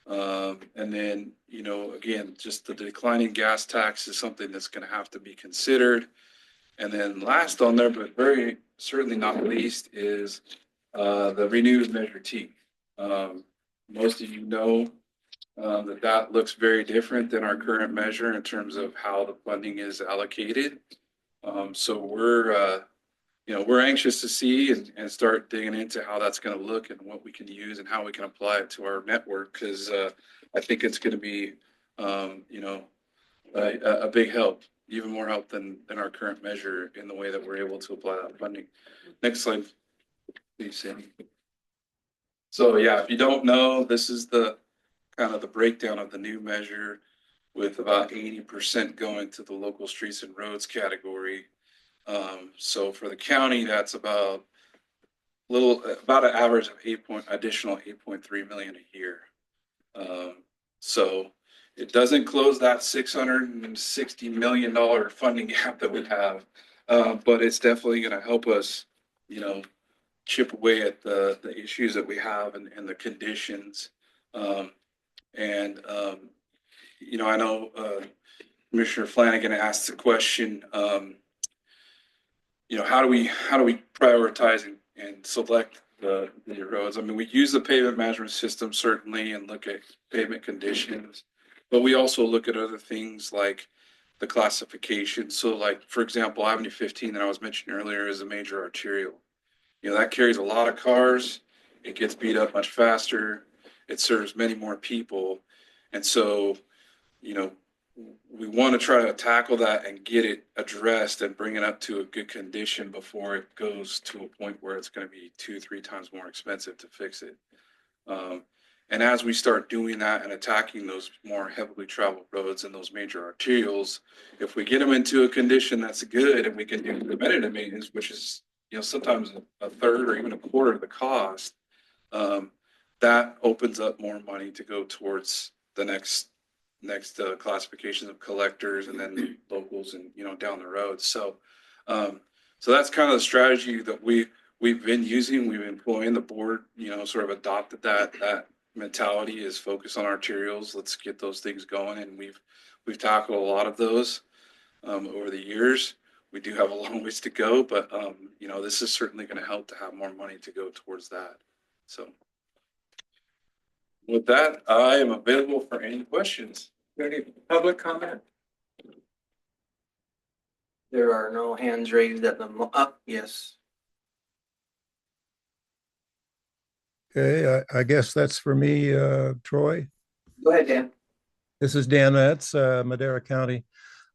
And then, you know, again, just the declining gas tax is something that's going to have to be considered. And then last on there, but very certainly not least, is the renewed Measure T. Most of you know that looks very different than our current measure in terms of how the funding is allocated. So we're anxious to see and start digging into how that's going to look and what we can use and how we can apply it to our network, because I think it's going to be a big help, even more help than our current measure in the way that we're able to apply that funding. Next slide, please, Sandy. So yeah, if you don't know, this is the kind of the breakdown of the new measure, with about 80% going to the local streets and roads category. So for the county, that's about an average of additional 8.3 million a year. So it doesn't close that $660 million funding gap that we have, but it's definitely going to help us, you know, chip away at the issues that we have and the conditions. And, I know, Commissioner Flanagan asked the question, how do we prioritize and select the roads? I mean, we use the pavement management system certainly and look at pavement conditions, but we also look at other things like the classification. So like, for example, Avenue 15 that I was mentioning earlier is a major arterial. That carries a lot of cars. It gets beat up much faster. It serves many more people. And so, we want to try to tackle that and get it addressed and bring it up to a good condition before it goes to a point where it's going to be 2-3 times more expensive to fix it. And as we start doing that and attacking those more heavily traveled roads and those major arterials, if we get them into a condition that's good and we can do preventative maintenance, which is, sometimes a third or even a quarter of the cost, that opens up more money to go towards the next classifications of collectors and then locals and, down the road. So that's kind of the strategy that we've been using. We've been employing. The board, sort of adopted that mentality is focus on arterials. Let's get those things going. And we've tackled a lot of those over the years. We do have a long ways to go, but this is certainly going to help to have more money to go towards that. So with that, I am available for any questions. Any public comment? There are no hands raised at the up. Yes. Okay, I guess that's for me, Troy. Go ahead, Dan. This is Dan Metz, Madera County.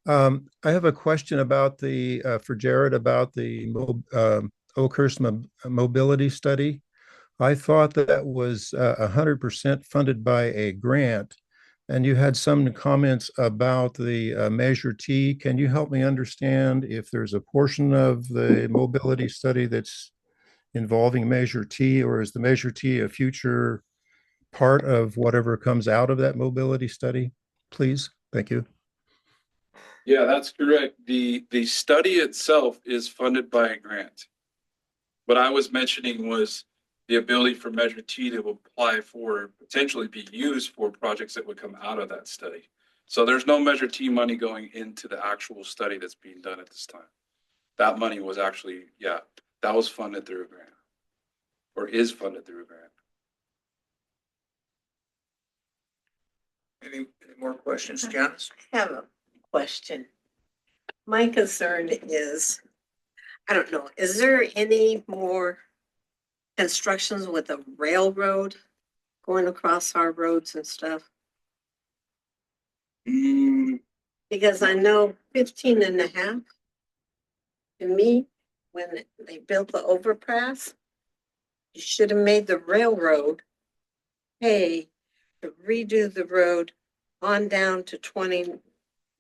I have a question about for Jared about the Oakhurst mobility study. I thought that was 100% funded by a grant, and you had some comments about the Measure T. Can you help me understand if there's a portion of the mobility study that's involving Measure T, or is the Measure T a future part of whatever comes out of that mobility study? Please, thank you. Yeah, that's correct. The study itself is funded by a grant. What I was mentioning was the ability for Measure T to apply for, potentially be used for projects that would come out of that study. So there's no Measure T money going into the actual study that's being done at this time. That money was actually, that was funded through a grant, or is funded through a grant. Any more questions, Janice? I have a question. My concern is, I don't know, is there any more constructions with a railroad going across our roads and stuff? Because I know 15 and a half, to me, when they built the overpass, you should have made the railroad pay to redo the road on down to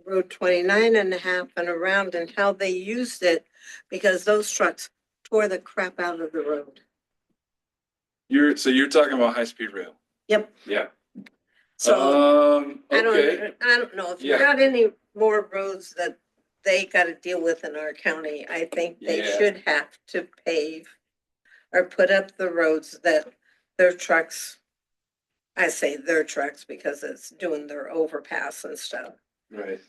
Road 29 and a half and around, and how they used it, because those trucks tore the crap out of the road. You're talking about high-speed rail? Yep. Yeah. So Okay. I don't know if you got any more roads that they got to deal with in our county. I think they should have to pave or put up the roads that their trucks, I say their trucks because it's doing their overpass and stuff. Right.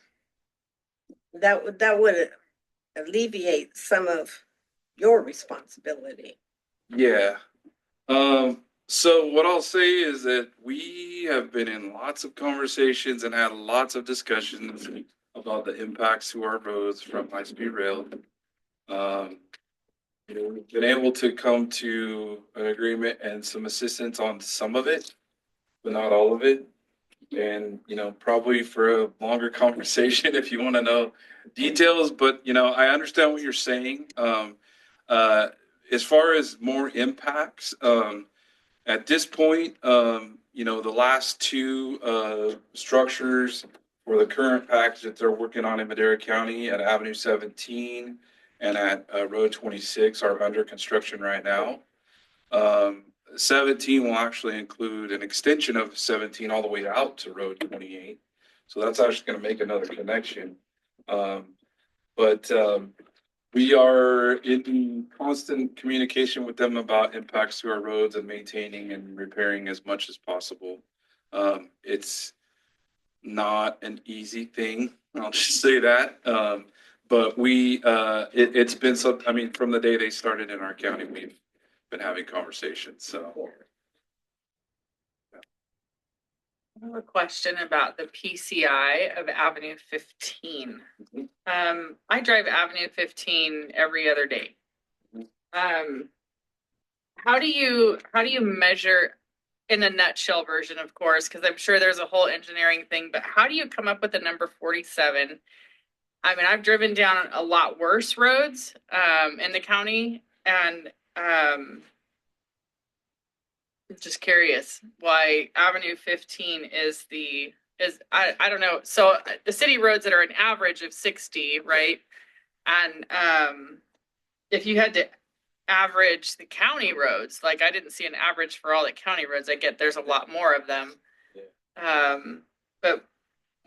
That would alleviate some of your responsibility. Yeah. So what I'll say is that we have been in lots of conversations and had lots of discussions about the impacts to our roads from high-speed rail. We've been able to come to an agreement and some assistance on some of it, but not all of it. And, probably for a longer conversation if you want to know details, but, I understand what you're saying. As far as more impacts, at this point, the last two structures for the current package that they're working on in Madera County at Avenue 17 and at Road 26 are under construction right now. 17 will actually include an extension of 17 all the way out to Road 28. So that's actually going to make another connection. But We are in constant communication with them about impacts to our roads and maintaining and repairing as much as possible. It's not an easy thing, I'll just say that. But it's been some, I mean, from the day they started in our county, we've been having conversations, so. I have a question about the PCI of Avenue 15. I drive Avenue 15 every other day. How do you measure, in a nutshell version, of course, because I'm sure there's a whole engineering thing, but how do you come up with the number 47? I mean, I've driven down a lot worse roads in the county, and just curious why Avenue 15 is I don't know. So the city roads that are an average of 60, right? And if you had to average the county roads, like I didn't see an average for all the county roads. I get there's a lot more of them. But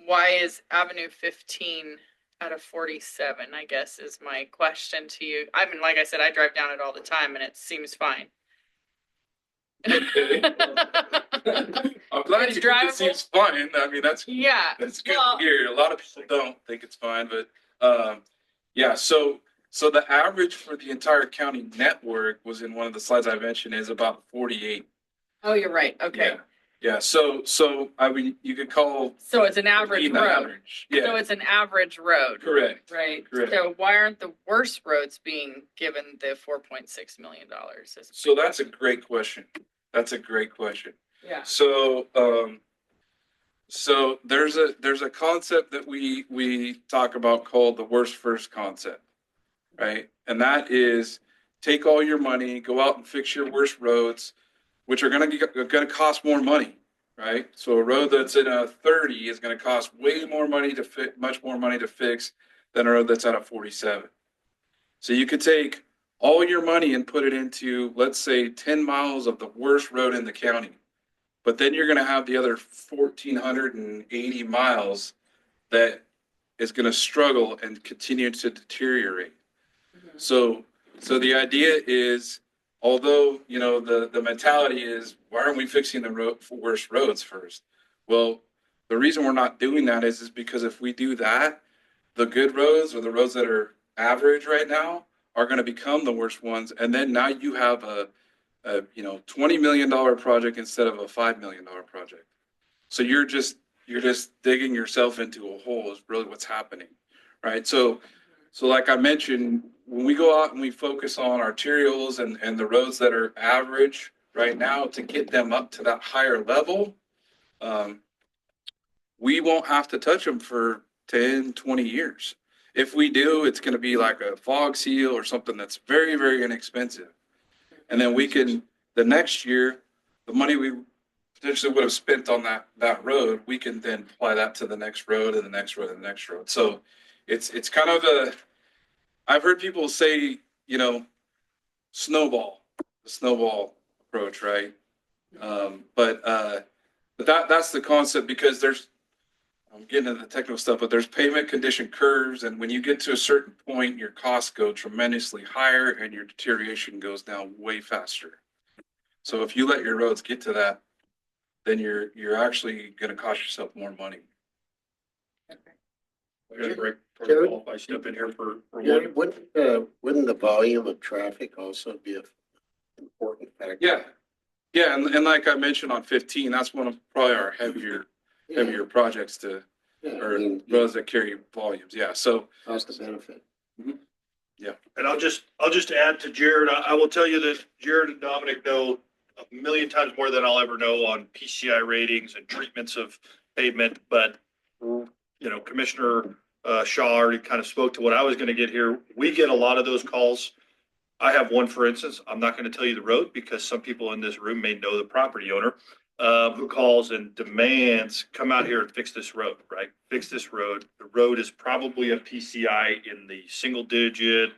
why is Avenue 15 out of 47, I guess, is my question to you. I mean, like I said, I drive down it all the time and it seems fine. I'm glad It's you think drivable? it seems fine. I mean, that's Yeah. good Well, to hear. A lot of people don't think it's fine, but yeah. So the average for the entire county network was in one of the slides I mentioned is about 48. oh, you're right. Okay. Yeah. So I mean, you could call So it's an average 15 the road. average. Yeah. So it's an average road. Correct. Right. Correct. So why aren't the worst roads being given the $4.6 million? So that's a great question. That's a great question. Yeah. So so there's a concept that we talk about called the worst first concept, right? And that is take all your money, go out and fix your worst roads, which are going to cost more money, right? So a road that's in a 30 is going to cost way more money to fix, much more money to fix than a road that's at a 47. So you could take all your money and put it into, let's say, 10 miles of the worst road in the county. But then you're going to have the other 1,480 miles that is going to struggle and continue to deteriorate. So the idea is, although, you know, the mentality is, why aren't we fixing the worst roads first? Well, the reason we're not doing that is because if we do that, the good roads or the roads that are average right now are going to become the worst ones. And then now you have a $20 million project instead of a $5 million project. So you're just digging yourself into a hole is really what's happening, right? So like I mentioned, when we go out and we focus on arterials and the roads that are average right now to get them up to that higher level, we won't have to touch them for 10, 20 years. If we do, it's going to be like a fog seal or something that's very, very inexpensive. And then we can, the next year, the money we potentially would have spent on that road, we can then apply that to the next road and the next road and the next road. So it's kind of I've heard people say, you know, the snowball approach, right? But that's the concept because I'm getting into the technical stuff, but there's pavement condition curves. And when you get to a certain point, your costs go tremendously higher and your deterioration goes down way faster. So if you let your roads get to that, then you're actually going to cost yourself more money. I got a break protocol if I step in here for Jared, one. wouldn't the volume of traffic also be an important factor? Yeah. And like I mentioned on 15, that's one of probably our heavier projects or roads that carry volumes. Yeah. So Cost the benefit. Yeah. And I'll just add to Jared, I will tell you that Jared and Dominic know a million times more than I'll ever know on PCI ratings and treatments of pavement. But, you know, Commissioner Shaw already kind of spoke to what I was going to get here. We get a lot of those calls. I have one, for instance, I'm not going to tell you the road because some people in this room may know the property owner who calls and demands, come out here and fix this road, right? Fix this road. The road is probably a PCI in the single digit,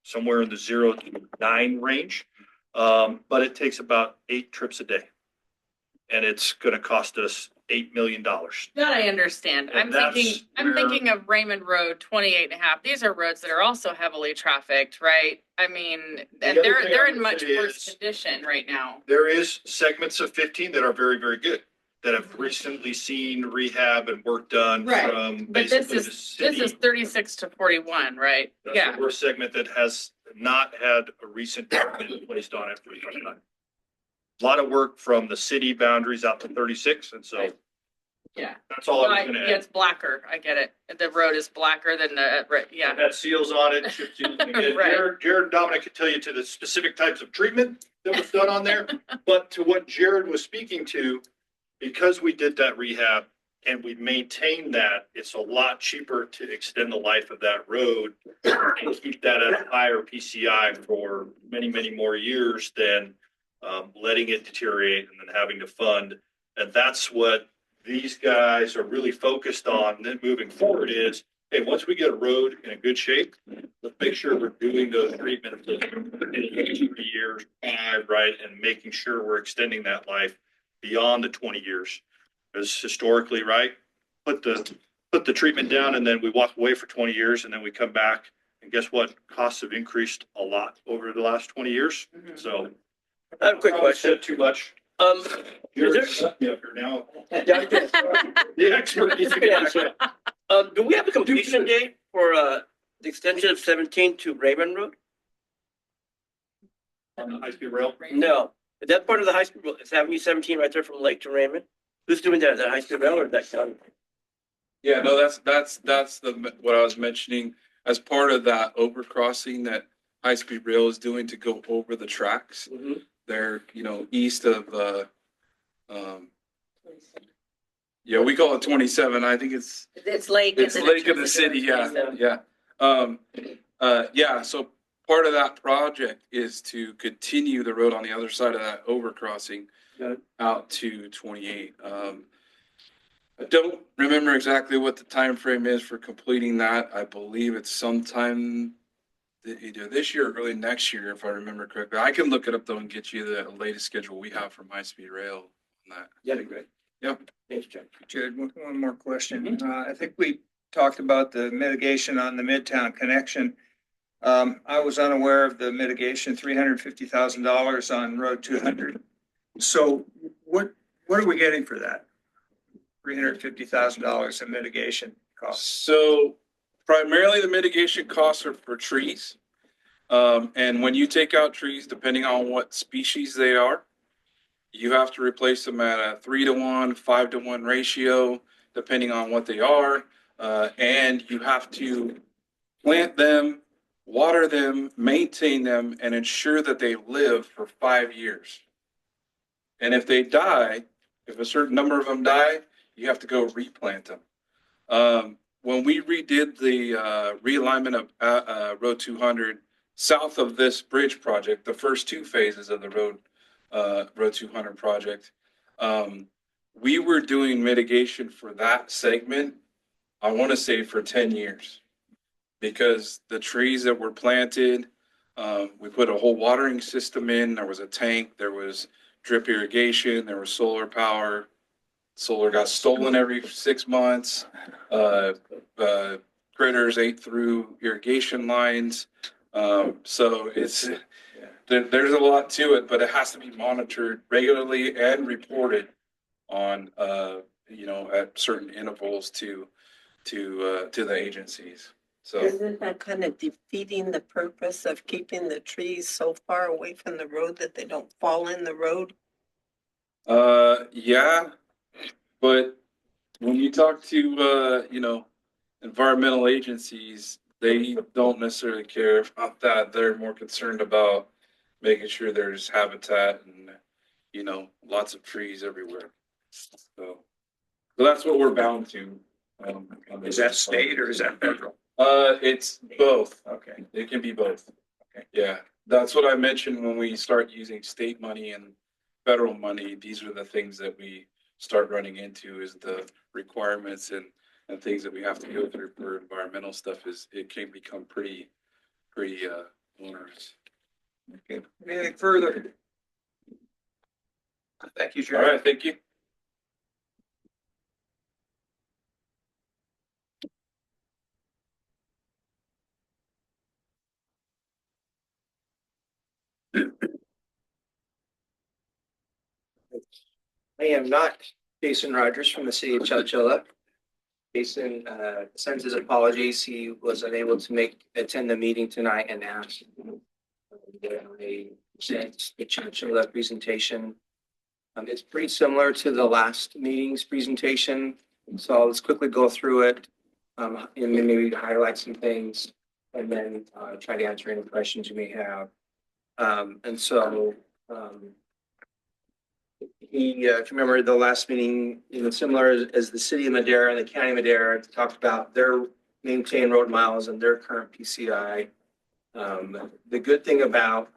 somewhere in the 0 to 9 range. But it takes about 8 trips a day. And it's going to cost us $8 million. That I understand. And that's I'm where- thinking of Raymond Road, 28 and a half. These are roads that are also heavily trafficked, right? I mean, and other they're, thing they're I in would much say worse is- condition right now. There is segments of 15 that are very, very good, that have recently seen rehab and work done Right. from But this basically the is, city. this is 36 to 41, right? That's Yeah. the worst segment that has not had a recent treatment placed on it for some time. A lot of work from the city boundaries out to 36, and so Right. Yeah. that's all I was Right, gonna yeah, add. it's blacker. I get it. The road is blacker than the, right, yeah. It had seals on it, chip seals. And again, Right. Jared and Dominic could tell you to the specific types of treatment that was done on there. But to what Jared was speaking to, because we did that rehab and we maintained that, it's a lot cheaper to extend the life of that road and keep that at a higher PCI for many, many more years than letting it deteriorate and then having to fund. And that's what these guys are really focused on then moving forward is, hey, once we get a road in a good shape, let's make sure we're doing those treatments in 3 years, 5, right? And making sure we're extending that life beyond the 20 years. Because historically, right, put the treatment down and then we walk away for 20 years and then we come back. And guess what? Costs have increased a lot over the last 20 years. Mhm. So I have a quick probably question. said too much. Is Jared set me up here now. Yeah, I did. The expert. Just gonna ask you. Do we have a completion date for, the extension of 17 to Raymond Road? On the high-speed rail. No, is that part of the high speed, it's Avenue 17 right there from Lake to Raymond? Who's doing that, the high speed rail or that county? Yeah, no, that's what I was mentioning as part of that overcrossing that high speed rail is doing to go over the tracks. Mhm. They're, east of, yeah, we call it 27. I think it's Lake. Lake of the City. Yeah. Yeah. So part of that project is to continue the road on the other side of that overcrossing Got it. out to 28. I don't remember exactly what the time frame is for completing that. I believe it's sometime either this year or early next year, if I remember correctly. I can look it up though and get you the latest schedule we have from High Speed Rail on that. Yeah, that'd be great. Yep. Thanks, Jack. Jared, one more question. I think we talked about the mitigation on the Midtown connection. I was unaware of the mitigation, $350,000 on Road 200. So what are we getting for that? $350,000 in mitigation costs. So primarily the mitigation costs are for trees. And when you take out trees, depending on what species they are, you have to replace them at a 3-to-1, 5-to-1 ratio, depending on what they are. And you have to plant them, water them, maintain them, and ensure that they live for 5 years. And if they die, if a certain number of them die, you have to go replant them. When we redid the realignment of Road 200 south of this bridge project, the first 2 phases of the Road 200 project, we were doing mitigation for that segment, I want to say for 10 years. Because the trees that were planted, we put a whole watering system in, there was a tank, there was drip irrigation, there was solar power. Solar got stolen every 6 months. Critters ate through irrigation lines. So there's a lot to it, but it has to be monitored regularly and reported on, at certain intervals to the agencies. So Isn't that kind of defeating the purpose of keeping the trees so far away from the road that they don't fall in the road? yeah, but when you talk to environmental agencies, they don't necessarily care about that. They're more concerned about making sure there's habitat and lots of trees everywhere. So that's what we're bound to. Is that state or is that federal? It's both. Okay. It can be both. Okay. Yeah, that's what I mentioned when we start using state money and federal money. These are the things that we start running into is the requirements and things that we have to go through for environmental stuff it can become pretty onerous. Okay. Anything further? Thank you, All Jared. right, thank you. I am not Jason Rogers from the city of Chowchilla. Jason sends his apologies. He was unable to attend the meeting tonight and asked a sent the Chowchilla presentation. It's pretty similar to the last meeting's presentation, so let's quickly go through it and then maybe highlight some things and then try to answer any questions you may have. If you remember the last meeting, similar as the city of Madera and the county of Madera talked about their maintained road miles and their current PCI. The good thing about,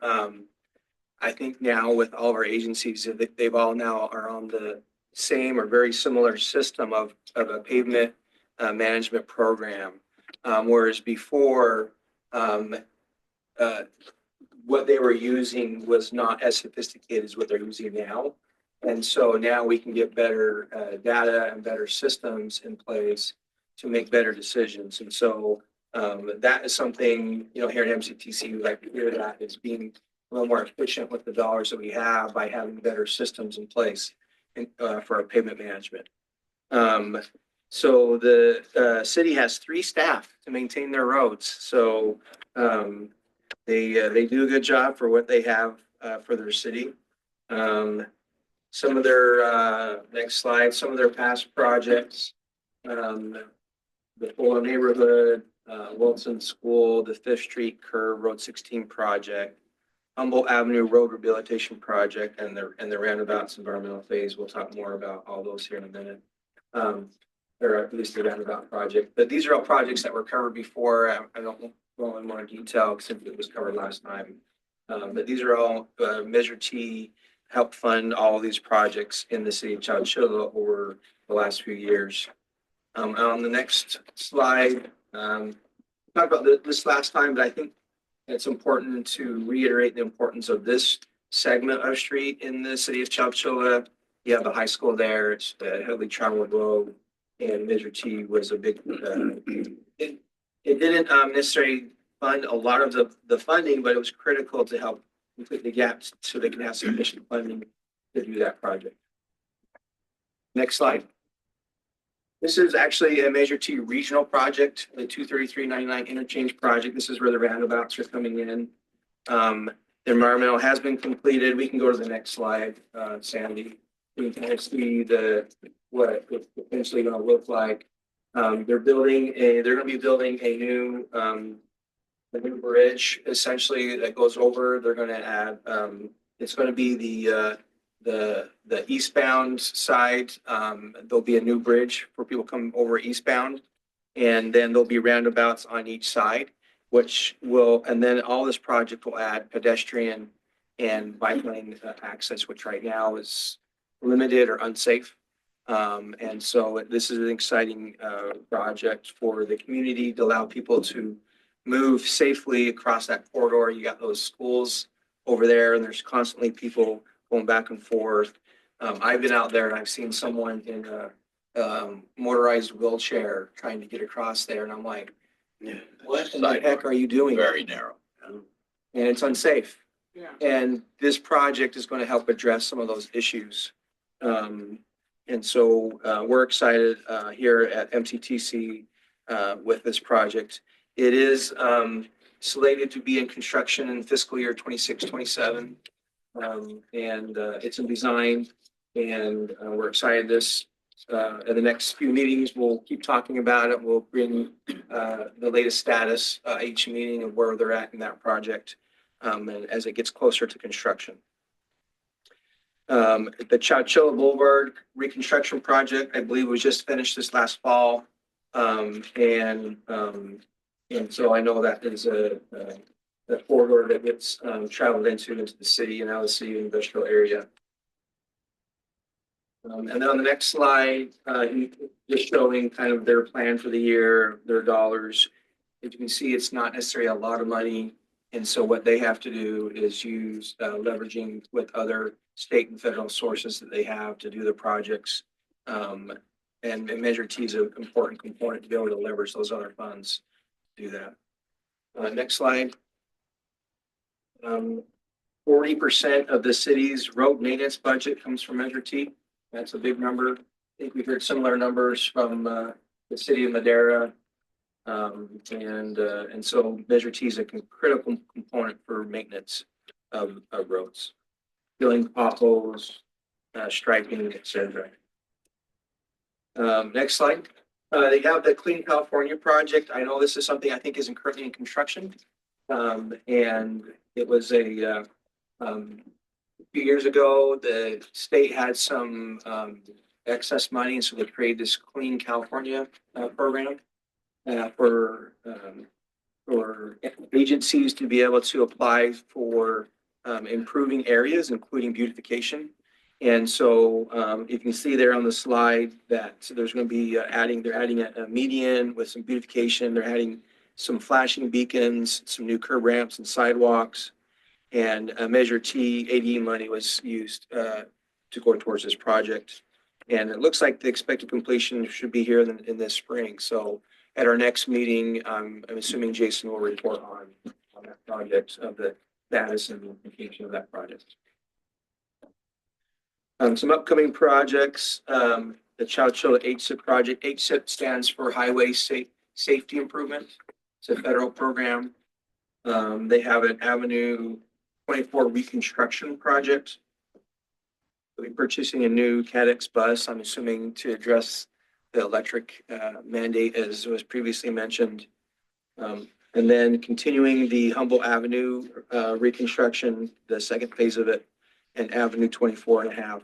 I think now with all of our agencies, they've all now are on the same or very similar system of a pavement management program. Whereas before, what they were using was not as sophisticated as what they're using now. And so now we can get better data and better systems in place to make better decisions. And so that is something, here at MCTC, we like to hear that is being a little more efficient with the dollars that we have by having better systems in place for our pavement management. So the city has 3 staff to maintain their roads. So they do a good job for what they have for their city. Some of their next slide, some of their past projects, the Fulham neighborhood, Wilson School, the 5th Street Curve Road 16 project, Humboldt Avenue Road Rehabilitation Project, and the roundabouts environmental phase. We'll talk more about all those here in a minute. Or at least the roundabout project. But these are all projects that were covered before. I don't go in more detail since it was covered last time. But these are all Measure T helped fund all of these projects in the city of Chowchilla over the last few years. On the next slide, talked about this last time, but I think it's important to reiterate the importance of this segment of street in the city of Chowchilla. You have the high school there. It's a heavily traveled road, and Measure T was a big. It didn't necessarily fund a lot of the funding, but it was critical to help complete the gaps so they can have sufficient funding to do that project. Next slide. This is actually a Measure T regional project, the 23399 interchange project. This is where the roundabouts are coming in. The environmental has been completed. We can go to the next slide, Sandy. We can see what it's potentially going to look like. They're going to be building a new bridge essentially that goes over. They're going to add. It's going to be the eastbound side. There'll be a new bridge for people coming over eastbound, and then there'll be roundabouts on each side, and then all this project will add pedestrian and bike lane access, which right now is limited or unsafe. And so this is an exciting project for the community to allow people to move safely across that corridor. You got those schools over there, and there's constantly people going back and forth. I've been out there and I've seen someone in a motorized wheelchair trying to get across there, and I'm like, what in the heck are you doing? Very narrow. And it's unsafe. Yeah. And this project is going to help address some of those issues. And so we're excited here at MCTC with this project. It is slated to be in construction in fiscal year 26-27. And it's in design, and we're excited. In the next few meetings, we'll keep talking about it. We'll bring the latest status each meeting of where they're at in that project and as it gets closer to construction. The Chowchilla Boulevard reconstruction project, I believe, was just finished this last fall. And so I know that is a corridor that gets traveled into the city and out of the city industrial area. And then on the next slide, just showing kind of their plan for the year, their dollars. As you can see, it's not necessarily a lot of money. And so what they have to do is use leveraging with other state and federal sources that they have to do the projects. And Measure T is an important component to be able to leverage those other funds to do that. Next slide. 40% of the city's road maintenance budget comes from Measure T. That's a big number. I think we've heard similar numbers from the city of Madera. And so Measure T is a critical component for maintenance of roads, filling potholes, striping, etc. Next slide. They have the Clean California project. I know this is something I think isn't currently in construction. And it was a few years ago, the state had some excess money, and so they created this Clean California program for agencies to be able to apply for improving areas, including beautification. And so you can see there on the slide that there's going to be they're adding a median with some beautification. They're adding some flashing beacons, some new curb ramps and sidewalks, and Measure T ADE money was used to go towards this project. And it looks like the expected completion should be here in this spring. So at our next meeting, I'm assuming Jason will report on that project, of the status and the implementation of that project. Some upcoming projects, the Chowchilla HSIP project. HSIP stands for Highway Safety Improvement. It's a federal program. They have an Avenue 24 reconstruction project. They'll be purchasing a new CADX bus, I'm assuming to address the electric mandate, as was previously mentioned. And then continuing the Humboldt Avenue reconstruction, the second phase of it, and Avenue 24.5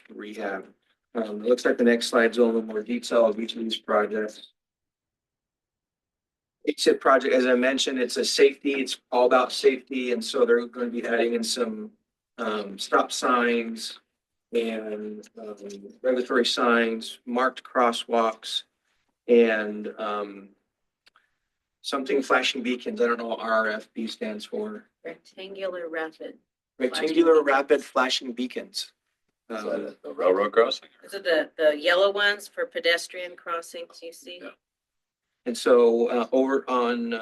rehab. It looks like the next slide is a little more detail of each of these projects. HSIP project, as I mentioned, it's all about safety. And so they're going to be adding in some stop signs and regulatory signs, marked crosswalks, and something flashing beacons. I don't know what RRFB stands for. Rectangular rapid flashing beacons. The railroad crossing? Is it the yellow ones for pedestrian crossings you see? Yeah. And so over on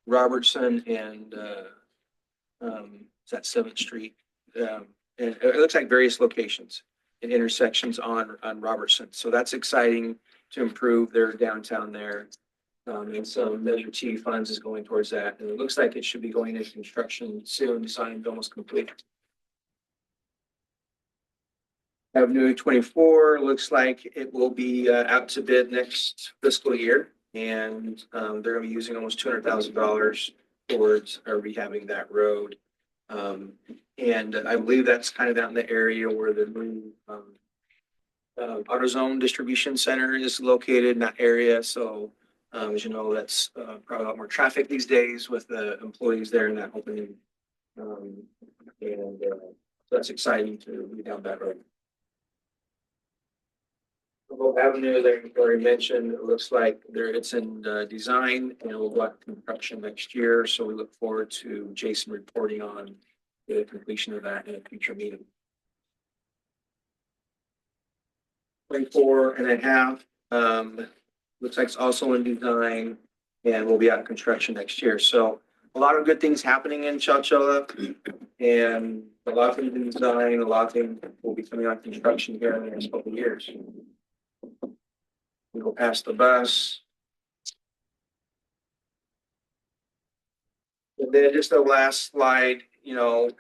Robertson and is that 7th Street? And it looks like various locations and intersections on Robertson. So that's exciting to improve their downtown there. And so Measure T funds is going towards that. And it looks like it should be going into construction soon, designed almost complete. Avenue 24 looks like it will be out to bid next fiscal year. And they're going to be using almost $200,000 towards rehabbing that road. And I believe that's kind of out in the area where the new AutoZone distribution center is located in that area. So as you know, that's probably a lot more traffic these days with the employees there in that opening. And that's exciting to be down that road. Avenue, they already mentioned, it looks like it's in design and will go out to construction next year. So we look forward to Jason reporting on the completion of that in a future meeting. 24.5 looks like it's also in design and will be out of construction next year. So a lot of good things happening in Chowchilla, and a lot of things in design, a lot of things will be coming out of construction here in the next couple of years. We go past the bus. And then just the last slide,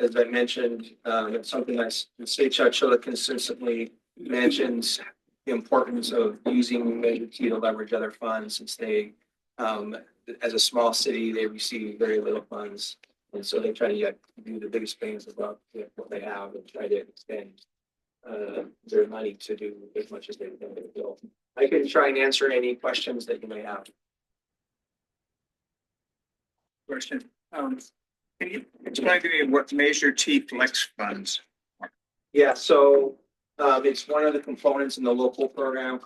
as I mentioned, it's something that the state Chowchilla consistently mentions, the importance of using Measure T to leverage other funds, since they, as a small city, they receive very little funds. And so they try to do the biggest things about what they have and try to extend their money to do as much as they can. So I can try and answer any questions that you may have. Question. Can you explain to me what Measure T Flex funds? Yeah, so it's one of the components in the local program,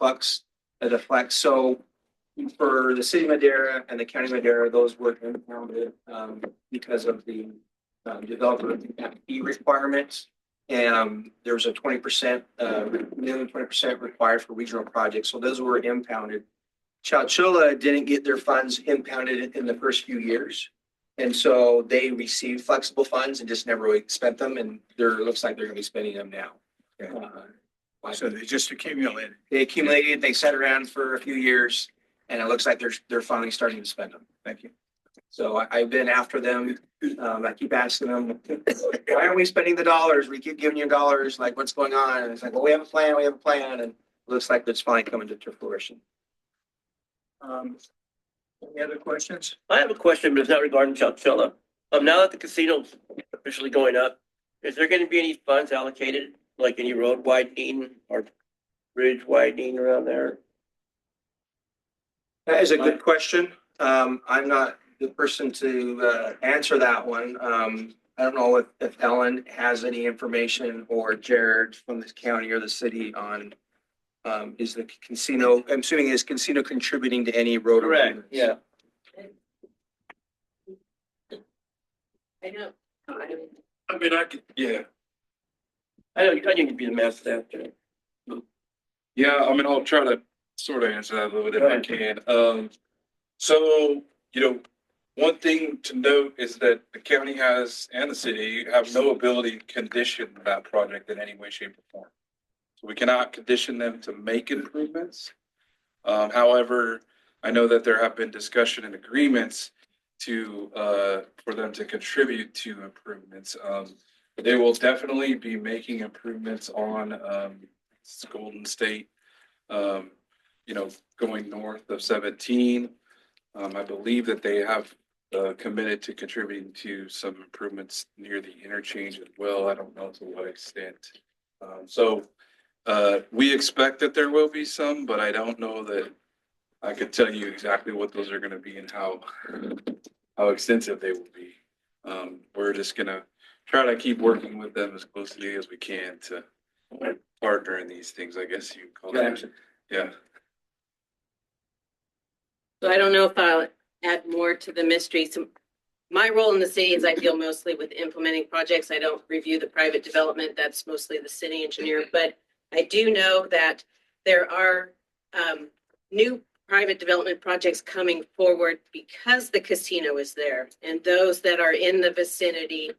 the Flex. So for the city of Madera and the county of Madera, those were impounded because of the developer fee requirements. And there was a 20%, minimum 20% required for regional projects. So those were impounded. Chowchilla didn't get their funds impounded in the first few years. And so they received flexible funds and just never really spent them, and looks like they're gonna be spending them now. So they just accumulated. They accumulated, they sat around for a few years, and it looks like they're finally starting to spend them. Thank you. So I've been after them. I keep asking them, why aren't we spending the dollars? We keep giving you dollars, like, what's going on? And it's like, well, we have a plan, and it looks like it's finally coming to fruition. Any other questions? I have a question, but it's not regarding Chowchilla. Now that the casino's officially going up, is there gonna be any funds allocated, like any road widening or bridge widening around there? That is a good question. I'm not the person to answer that one. I don't know if Ellen has any information or Jared from the county or the city on, is the casino, I'm assuming is casino contributing to any road? Correct, improvements? yeah. I know. I mean, I could, yeah. I know, I need to be the master after. Yeah, I mean, I'll try to sort of answer that a little bit if I Right. can. So, one thing to note is that the county has, and the city have no ability to condition that project in any way, shape, or form. So we cannot condition them to make improvements. However, I know that there have been discussion and agreements for them to contribute to improvements. They will definitely be making improvements on, Golden State, going north of 17. I believe that they have committed to contributing to some improvements near the interchange as well. I don't know to what extent. So we expect that there will be some, but I don't know that I could tell you exactly what those are going to be and how extensive they will be. We're just going to try to keep working with them as closely as we can to partner in these things, I guess you call it. Yeah. So I don't know if I'll add more to the mystery. So my role in the city is I deal mostly with implementing projects. I don't review the private development. That's mostly the city engineer. But I do know that there are new private development projects coming forward because the casino is there. And those that are in the vicinity,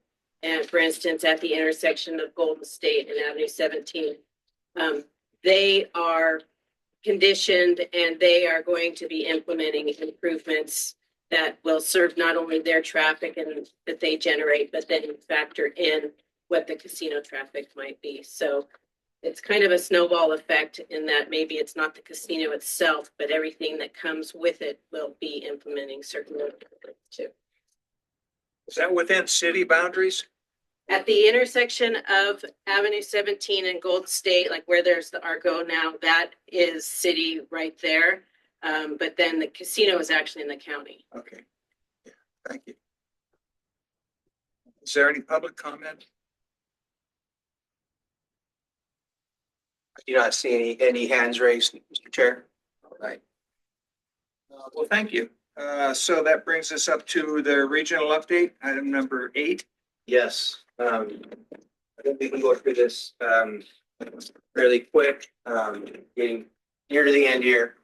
and for instance, at the intersection of Golden State and Avenue 17, they are conditioned and they are going to be implementing improvements that will serve not only their traffic and that they generate, but then factor in what the casino traffic might be. So it's kind of a snowball effect in that maybe it's not the casino itself, but everything that comes with it will be implementing certain improvements too. Is that within city boundaries? At the intersection of Avenue 17 and Gold State, like where there's the Argo now, that is city right there. But then the casino is actually in the county. Okay. Yeah, thank you. Is there any public comment? I do not see any hands raised, Mr. Chair. All right. Well, thank you. So that brings us up to the regional update, item number 8. Yes, I think we can go through this fairly quick, getting near to the end here.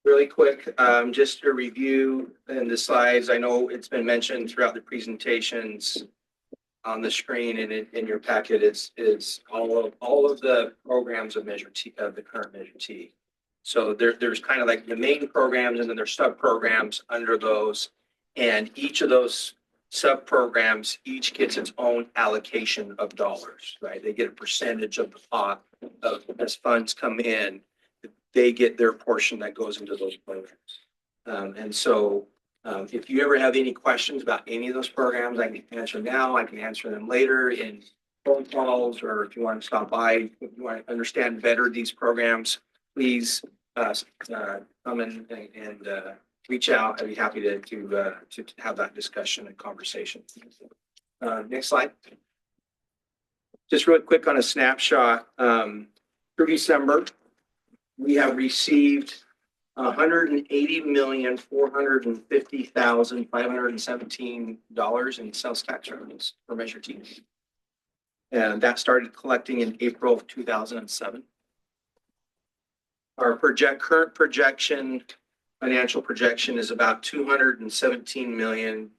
Really quick, just a review in the slides. I know it's been mentioned throughout the presentations on the screen and in your packet is all of the programs of Measure T, of the current Measure T. So there's kind of like the main programs and then there's sub programs under those. And each of those sub programs, each gets its own allocation of dollars, right? They get a percentage of the pot of as funds come in, they get their portion that goes into those programs. And so if you ever have any questions about any of those programs, I can answer now, I can answer them later in phone calls, or if you want to stop by, if you want to understand better these programs, please come in and reach out. I'd be happy to have that discussion and conversation. Next slide. Just real quick on a snapshot. Through December, we have received $180,450,517 in sales tax revenues for Measure T. And that started collecting in April of 2007. Our current projection financial projection is about 217 million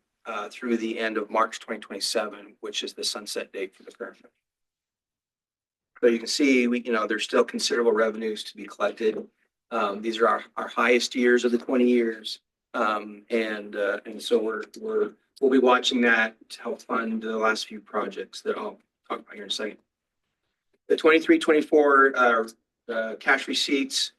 through the end of March 2027, which is the sunset date for the current. So you can see, there's still considerable revenues to be collected. These are our highest years of the 20 years. And so we'll be watching that to help fund the last few projects that I'll talk about here in a second. The 23-24 cash receipts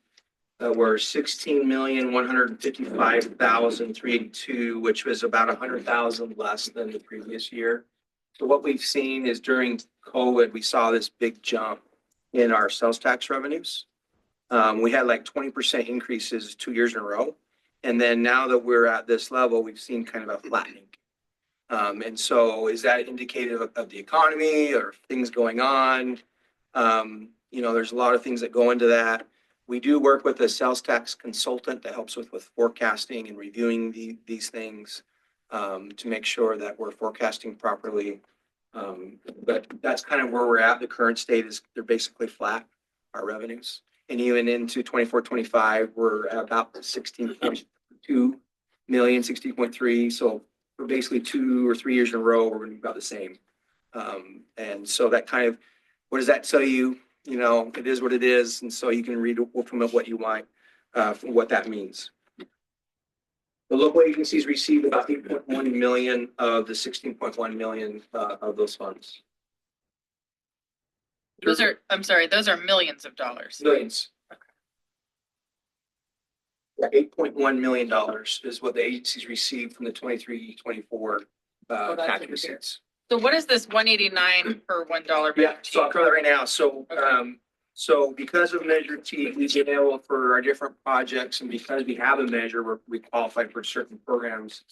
were 16,155,382, which was about 100,000 less than the previous year. So what we've seen is during COVID, we saw this big jump in our sales tax revenues. We had like 20% increases 2 years in a row. And then now that we're at this level, we've seen kind of a flattening. And so is that indicative of the economy or things going on? There's a lot of things that go into that. We do work with a sales tax consultant that helps with forecasting and reviewing these things to make sure that we're forecasting properly. But that's kind of where we're at. The current state is they're basically flat, our revenues. And even into 24-25, we're at about 16.2 million, 16.3. So we're basically 2 or 3 years in a row, we're going to be about the same. And so that kind of, what does that tell you? It is what it is. And so you can read from it what you want, for what that means. The local agencies received about 8.1 million of the 16.1 million of those funds. Those are millions of dollars. Millions. Okay. $8.1 million is what the agencies received from the 23-24 tax receipts. So what is this 189 per $1? Yeah, so I'll cover that right now. So, so because of Measure T, we've been able for our different projects, and because we have a measure, we qualify for certain programs,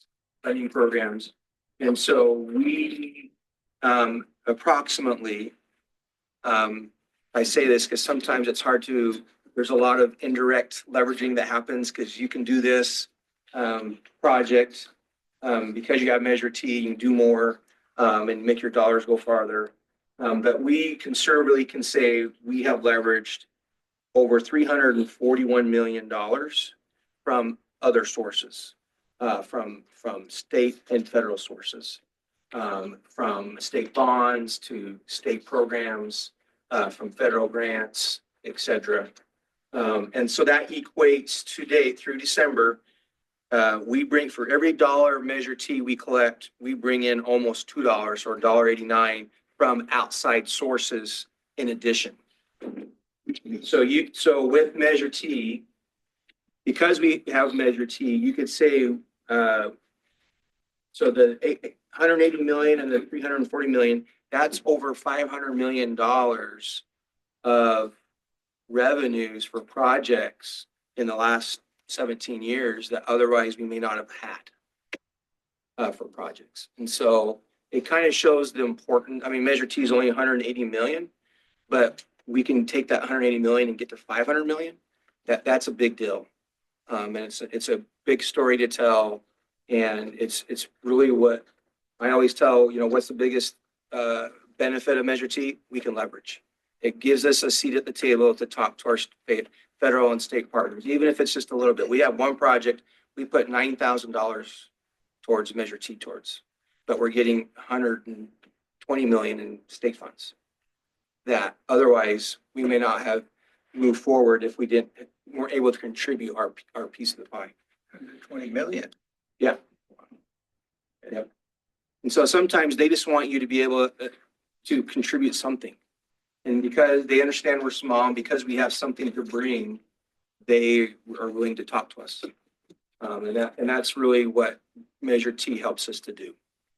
funding programs. And so we approximately, I say this because sometimes it's hard to, there's a lot of indirect leveraging that happens because you can do this project because you have Measure T, you can do more and make your dollars go farther. But we conservatively can say we have leveraged over $341 million from other sources, from state and federal sources, from state bonds to state programs, from federal grants, et cetera. And so that equates to date through December. We bring, for every dollar Measure T we collect, we bring in almost $2 or $1.89 from outside sources in addition. So with Measure T, because we have Measure T, you could say, so the 180 million and the 340 million, that's over $500 million of revenues for projects in the last 17 years that otherwise we may not have had for projects. And so it kind of shows the important, Measure T is only 180 million, but we can take that 180 million and get to 500 million. That's a big deal. And it's a big story to tell. And it's really what I always tell, what's the biggest benefit of Measure T? We can leverage. It gives us a seat at the table to talk to our federal and state partners, even if it's just a little bit. We have one project, we put $9,000 towards Measure T but we're getting 120 million in state funds that otherwise we may not have moved forward if we weren't able to contribute our piece of the pie. 120 million. Yeah. Yep. And so sometimes they just want you to be able to contribute something. And because they understand we're small and because we have something to bring, they are willing to talk to us. And that's really what Measure T helps us to do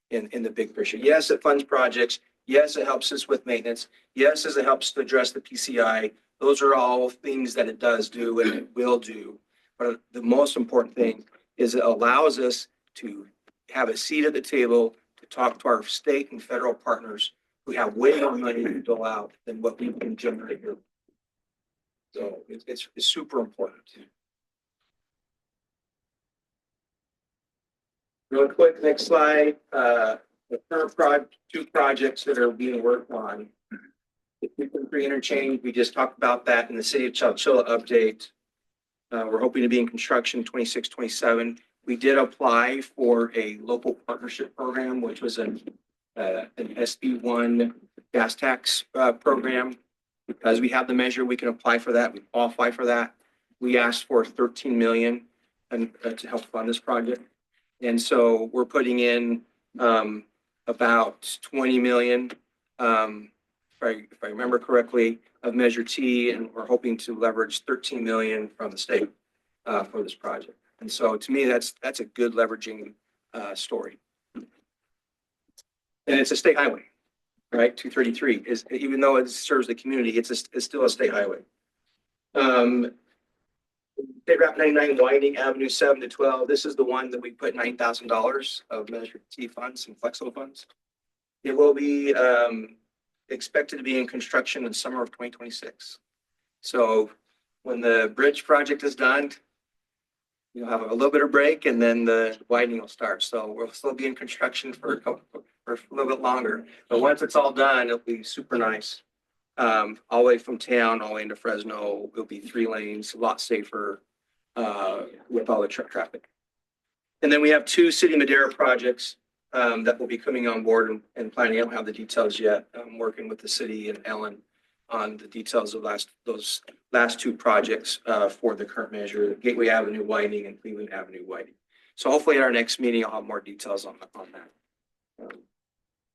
in the big picture. Yes, it funds projects. Yes, it helps us with maintenance. Yes, it helps to address the PCI. Those are all things that it does do and it will do. But the most important thing is it allows us to have a seat at the table to talk to our state and federal partners who have way more money to dole out than what we can generate here. So it's super important. Real quick, next slide. The current two projects that are being worked on. The 2.3 interchange, we just talked about that in the city of Chowchilla update. We're hoping to be in construction 26, 27. We did apply for a local partnership program, which was an SB1 gas tax program. Because we have the measure, we can apply for that. We qualify for that. We asked for 13 million and to help fund this project. And so we're putting in about 20 million, if I remember correctly, of Measure T, and we're hoping to leverage 13 million from the state for this project. And so to me, that's a good leveraging story. And it's a state highway, right? 233 is, even though it serves the community, it's still a state highway. State Route 99 widening Avenue 7 to 12. This is the one that we put $9,000 of Measure T funds and flexible funds. It will be expected to be in construction in summer of 2026. So when the bridge project is done, you'll have a little bit of break and then the widening will start. So we'll still be in construction for a little bit longer. But once it's all done, it'll be super nice. All the way from town, all the way into Fresno, it'll be 3 lanes, a lot safer with all the truck traffic. And then we have 2 City Madera projects that will be coming on board and planning. I don't have the details yet. I'm working with the city and Ellen on the details of those last 2 projects for the current measure, Gateway Avenue widening and Cleveland Avenue widening. So hopefully at our next meeting, I'll have more details on that.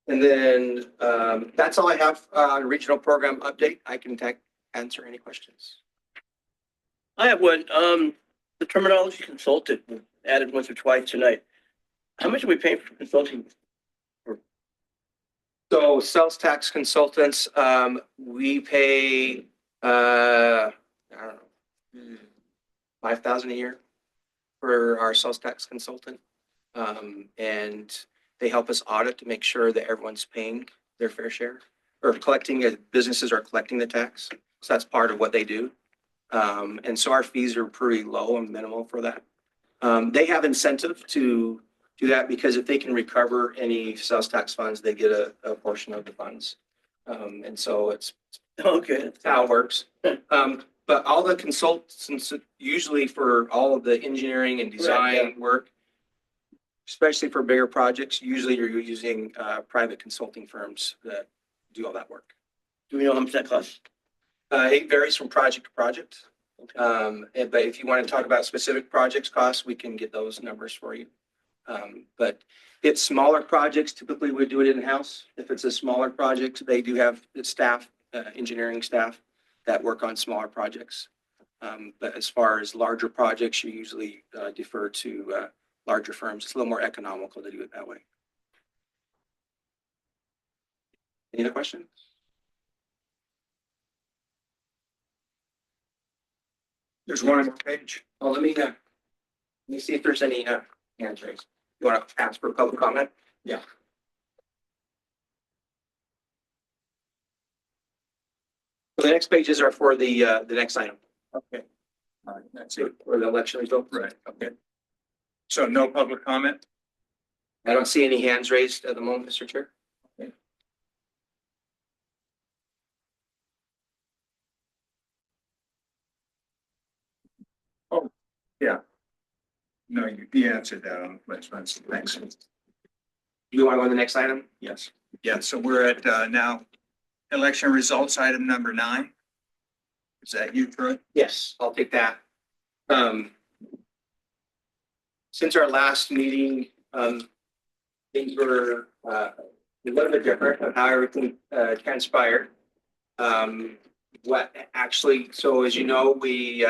And then that's all I have on regional program update. I can answer any questions. I have one. The terminology consultant added once or twice tonight. How much are we paying for consulting? So sales tax consultants, we pay, I don't know, 5,000 a year for our sales tax consultant. And they help us audit to make sure that everyone's paying their fair share or businesses are collecting the tax. So that's part of what they do. And so our fees are pretty low and minimal for that. They have incentive to do that because if they can recover any sales tax funds, they get a portion of the funds. And so it's Okay. how it works. But all the consultants, usually for all of the engineering and design work, especially for bigger projects, usually you're using private consulting firms that do all that work. Do we know how much that costs? It varies from project to project. But if you want to talk about specific projects costs, we can get those numbers for you. But it's smaller projects. Typically, we do it in-house. If it's a smaller project, they do have staff, engineering staff that work on smaller projects. But as far as larger projects, you usually defer to larger firms. It's a little more economical to do it that way. Any other questions? There's one more page. Oh, let me see if there's any hands raised. You want to ask for public comment? Yeah. The next pages are for the next item. Okay. All right, that's it. For the election results. Right, okay. So no public comment? I don't see any hands raised at the moment, Mr. Chair. Oh, yeah. No, you answered that on Spencer. Thanks. You want to go to the next item? Yes. Yeah, so we're at now election results, item number 9. Is that you, Troy? Yes, I'll take that. Since our last meeting, things were a little bit different of how everything transpired. So as you know, we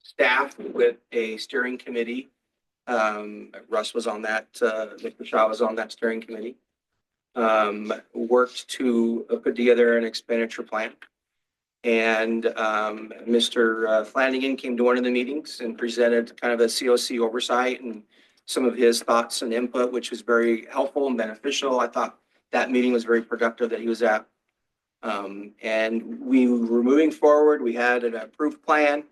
staffed with a steering committee. Russ was on that, Mr. Shaw was on that steering committee. Worked to put together an expenditure plan. And Mr. Flanagan came to one of the meetings and presented kind of a COC oversight and some of his thoughts and input, which was very helpful and beneficial. I thought that meeting was very productive that he was at. And we were moving forward. We had an approved plan.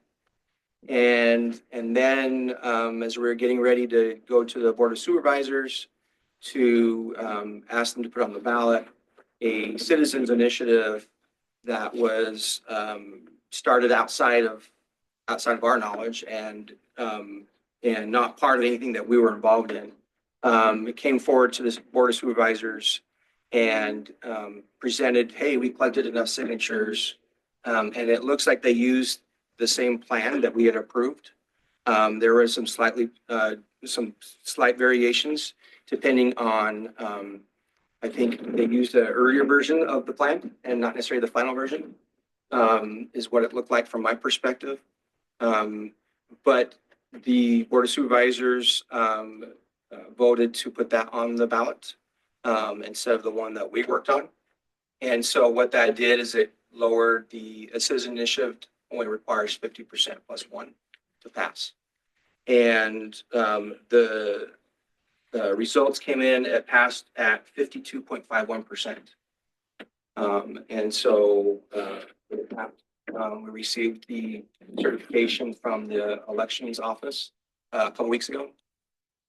And then as we were getting ready to go to the Board of Supervisors to ask them to put on the ballot a citizens initiative that was started outside of outside of our knowledge and not part of anything that we were involved in. It came forward to this Board of Supervisors and presented, hey, we collected enough signatures. And it looks like they used the same plan that we had approved. There was some slight variations depending on, I think they used an earlier version of the plan and not necessarily the final version, is what it looked like from my perspective. But the Board of Supervisors voted to put that on the ballot instead of the one that we worked on. And so what that did is it lowered the citizen initiative only requires 50% plus one to pass. And the results came in at passed at 52.51%. And so we received the certification from the elections office a couple weeks ago.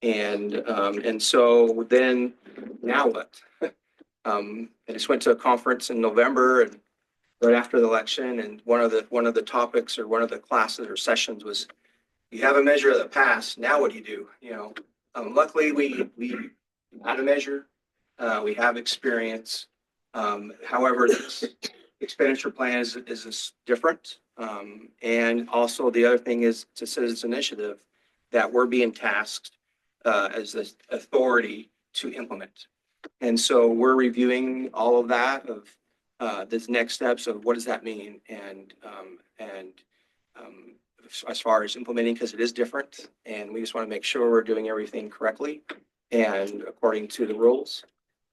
And so then now what? I just went to a conference in November and right after the election, and one of the topics or one of the classes or sessions was, you have a measure that passed. Now what do you do? You know, luckily we had a measure. We have experience. However, this expenditure plan is different. And also the other thing is it's a citizens initiative that we're being tasked as the authority to implement. And so we're reviewing all of that of the next steps of what does that mean and as far as implementing, because it is different and we just want to make sure we're doing everything correctly and according to the rules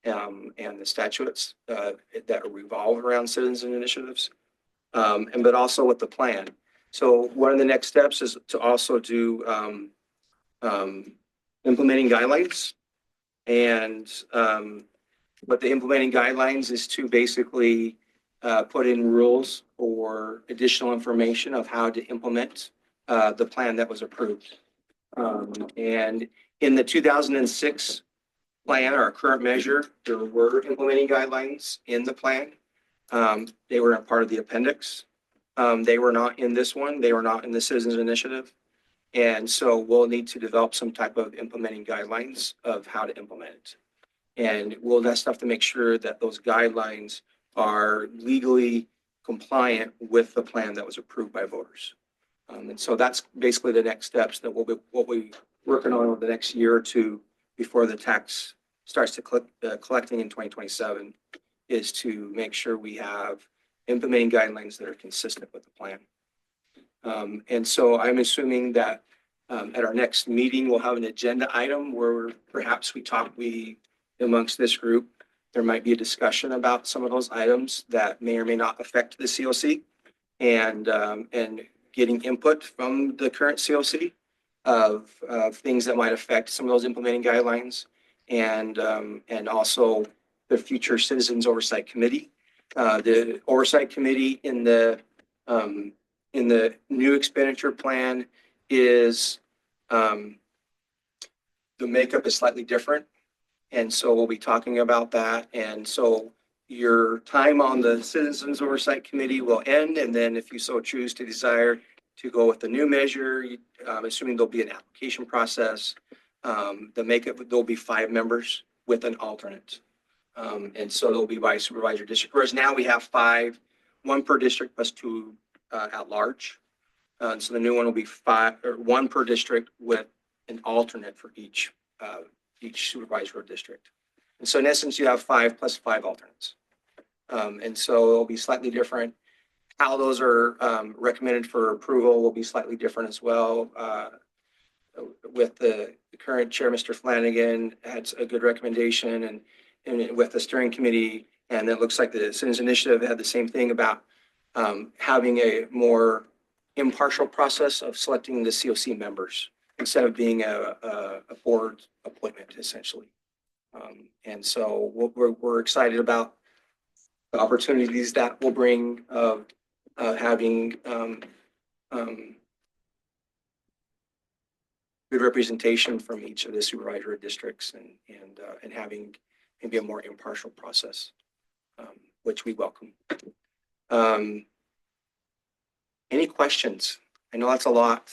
and the statutes that revolve around citizen initiatives, but also with the plan. So one of the next steps is to also do implementing guidelines. And what the implementing guidelines is to basically put in rules or additional information of how to implement the plan that was approved. And in the 2006 plan, our current measure, there were implementing guidelines in the plan. They were a part of the appendix. They were not in this one. They were not in the Citizens Initiative. And so we'll need to develop some type of implementing guidelines of how to implement it. And we'll just have to make sure that those guidelines are legally compliant with the plan that was approved by voters. And so that's basically the next steps that we'll be working on over the next year or two before the tax starts to collecting in 2027, is to make sure we have implementing guidelines that are consistent with the plan. And so I'm assuming that at our next meeting, we'll have an agenda item where perhaps we amongst this group, there might be a discussion about some of those items that may or may not affect the COC and getting input from the current COC of things that might affect some of those implementing guidelines and also the future Citizens Oversight Committee. The Oversight Committee in the new expenditure plan is the makeup is slightly different. And so we'll be talking about that. And so your time on the Citizens Oversight Committee will end. And then if you so choose to desire to go with the new measure, assuming there'll be an application process, the makeup, there'll be 5 members with an alternate. And so they'll be by supervisor district, whereas now we have 5, 1 per district plus 2 at large. So the new one will be 5 or 1 per district with an alternate for each supervisor district. And so in essence, you have 5 plus 5 alternates. And so it'll be slightly different. How those are recommended for approval will be slightly different as well. With the current chair, Mr. Flanagan, had a good recommendation and with the steering committee, and it looks like the Citizens Initiative had the same thing about having a more impartial process of selecting the COC members instead of being a board appointment, essentially. And so we're excited about the opportunities that will bring of having good representation from each of the supervisory districts and having maybe a more impartial process, which we welcome. Any questions? I know that's a lot.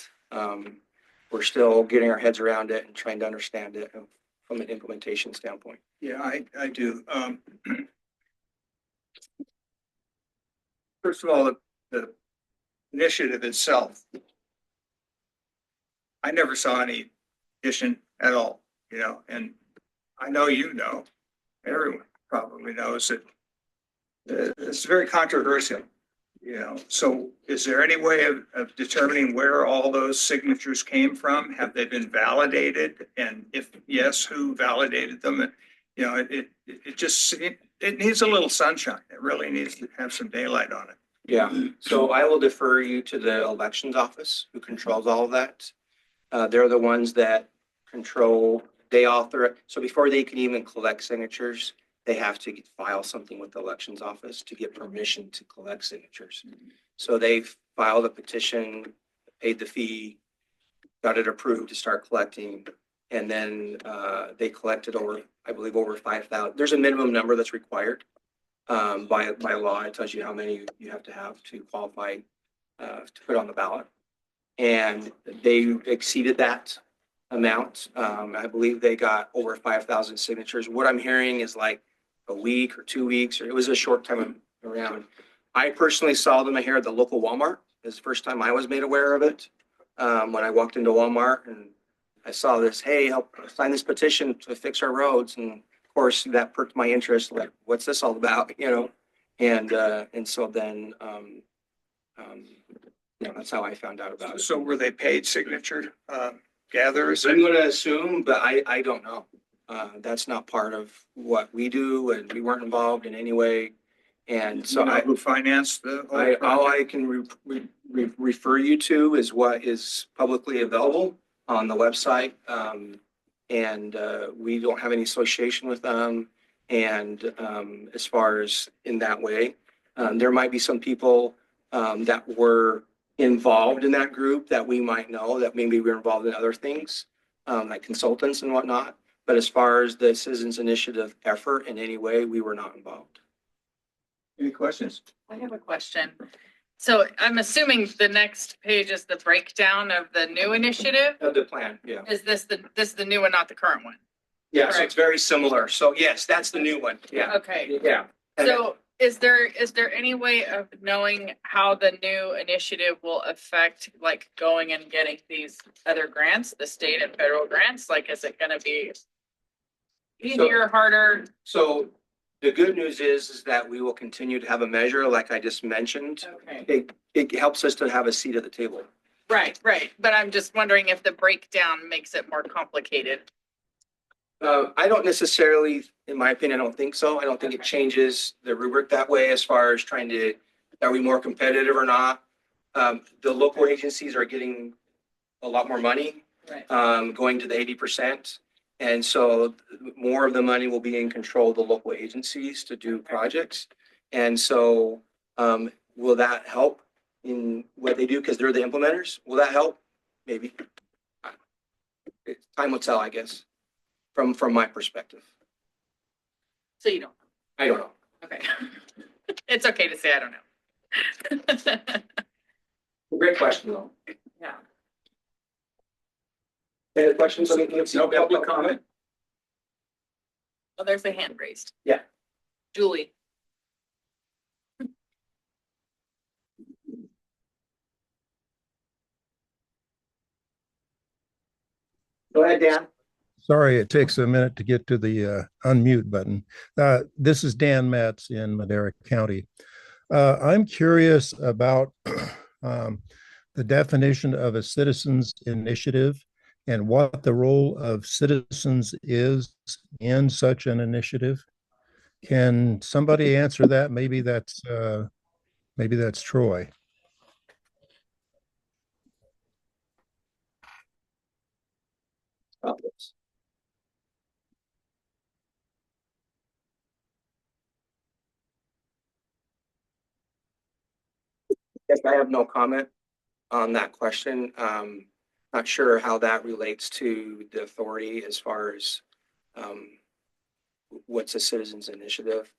We're still getting our heads around it and trying to understand it from an implementation standpoint. Yeah, I do. First of all, the initiative itself, I never saw any addition at all, you know, and I know, everyone probably knows that it's very controversial, you know. So is there any way of determining where all those signatures came from? Have they been validated? And if yes, who validated them? And, you know, it needs a little sunshine. It really needs to have some daylight on it. Yeah, so I will defer you to the elections office who controls all of that. They're the ones that they author, so before they can even collect signatures, they have to file something with the elections office to get permission to collect signatures. So they've filed a petition, paid the fee, got it approved to start collecting. And then they collected I believe over 5,000. There's a minimum number that's required by law. It tells you how many you have to qualify to put on the ballot. And they exceeded that amount. I believe they got over 5,000 signatures. What I'm hearing is like a week or 2 weeks, or it was a short time around. I personally saw them here at the local Walmart. It was the first time I was made aware of it. When I walked into Walmart and I saw this, hey, help sign this petition to fix our roads. And of course that perked my interest. Like, what's this all about? You know? And so then, that's how I found out about it. So were they paid signature gatherers? I'm going to assume, but I don't know. That's not part of what we do, and we weren't involved in any way. And so Who financed the whole all project? I can refer you to is what is publicly available on the website. And we don't have any association with them. And as far as in that way, there might be some people that were involved in that group that we might know that maybe we're involved in other things, like consultants and whatnot. But as far as the Citizens Initiative effort in any way, we were not involved. Any questions? I have a question. So I'm assuming the next page is the breakdown of the new initiative. Of the plan, yeah. Is this the new one, not the current one? Yeah, so Correct. it's very similar. So yes, that's the new one. Yeah. Okay. Yeah. So is there any way of knowing how the new initiative will affect like going and getting these other grants, the state and federal grants? Like, is it gonna be easier, harder? So the good news is that we will continue to have a measure, like I just mentioned. Okay. It helps us to have a seat at the table. Right. But I'm just wondering if the breakdown makes it more complicated. I don't necessarily, in my opinion, I don't think so. I don't think it changes the rubric that way as far as are we more competitive or not? The local agencies are getting a lot more money, Right. going to the 80%. And so more of the money will be in control of the local agencies to do projects. And so will that help in what they do? Because they're the implementers. Will that help? Maybe. Time will tell, I guess, from my perspective. So you don't know. I don't know. Okay. It's okay to say I don't know. Great question, though. Yeah. Any other questions? No public comment? Oh, there's a hand raised. Yeah. Julie. Go ahead, Dan. Sorry, it takes a minute to get to the unmute button. This is Dan Metz in Madera County. I'm curious about the definition of a citizens initiative and what the role of citizens is in such an initiative. Can somebody answer that? Maybe that's Troy. Yes, I have no comment on that question. Not sure how that relates to the authority as far as what's a citizens initiative.